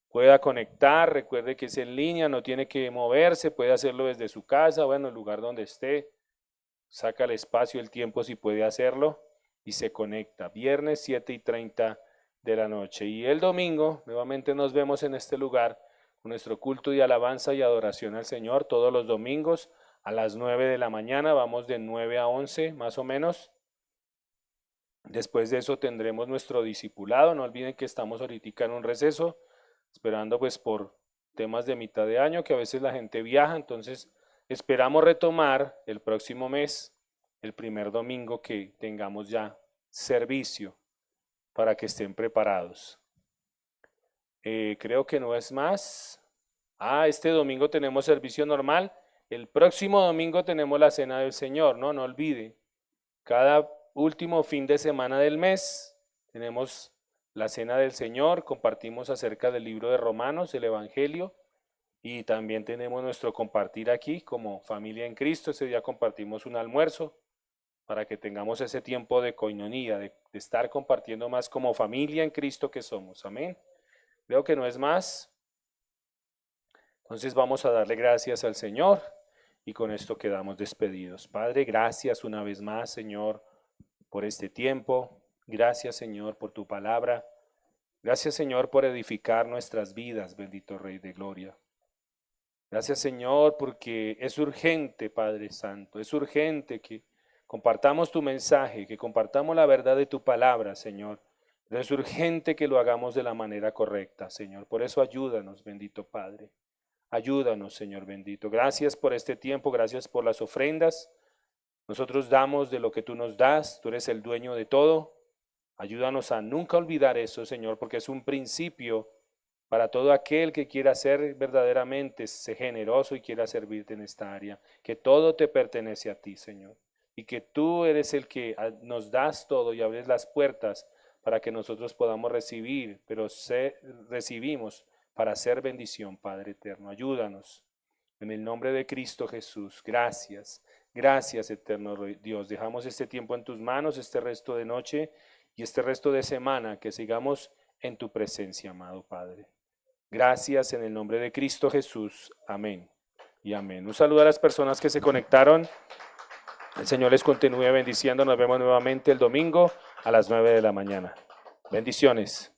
pueda conectar. Recuerde que es en línea, no tiene que moverse, puede hacerlo desde su casa, bueno, el lugar donde esté. Saca el espacio, el tiempo si puede hacerlo y se conecta. Viernes 7:30 de la noche. Y el domingo, nuevamente nos vemos en este lugar con nuestro culto de alabanza y adoración al Señor. Todos los domingos a las 9 de la mañana, vamos de 9 a 11 más o menos. Después de eso tendremos nuestro discipulado. No olviden que estamos ahorita en un receso, esperando pues por temas de mitad de año, que a veces la gente viaja. Entonces esperamos retomar el próximo mes, el primer domingo que tengamos ya servicio, para que estén preparados. Creo que no es más. Este domingo tenemos servicio normal. El próximo domingo tenemos la Cena del Señor, no olvide. Cada último fin de semana del mes tenemos la Cena del Señor. Compartimos acerca del libro de Romanos, el Evangelio. Y también tenemos nuestro compartir aquí como familia en Cristo. Ese día compartimos un almuerzo, para que tengamos ese tiempo de coinonía, de estar compartiendo más como familia en Cristo que somos. Amén. Veo que no es más. Entonces vamos a darle gracias al Señor y con esto quedamos despedidos. Padre, gracias una vez más, Señor, por este tiempo. Gracias, Señor, por tu palabra. Gracias, Señor, por edificar nuestras vidas, bendito Rey de Gloria. Gracias, Señor, porque es urgente, Padre Santo, es urgente que compartamos tu mensaje, que compartamos la verdad de tu palabra, Señor. Pero es urgente que lo hagamos de la manera correcta, Señor. Por eso ayúdanos, bendito Padre. Ayúdanos, Señor bendito. Gracias por este tiempo, gracias por las ofrendas. Nosotros damos de lo que tú nos das, tú eres el dueño de todo. Ayúdanos a nunca olvidar eso, Señor, porque es un principio para todo aquel que quiera ser verdaderamente generoso y quiera servirte en esta área. Que todo te pertenece a ti, Señor. Y que tú eres el que nos das todo y abres las puertas para que nosotros podamos recibir, pero recibimos para hacer bendición, Padre eterno. Ayúdanos. En el nombre de Cristo Jesús. Gracias. Gracias, eterno Dios. Dejamos este tiempo en tus manos, este resto de noche y este resto de semana, que sigamos en tu presencia, amado Padre. Gracias en el nombre de Cristo Jesús. Amén y amén. Un saludo a las personas que se conectaron. El Señor les continúe bendiciendo. Nos vemos nuevamente el domingo a las 9 de la mañana. Bendiciones.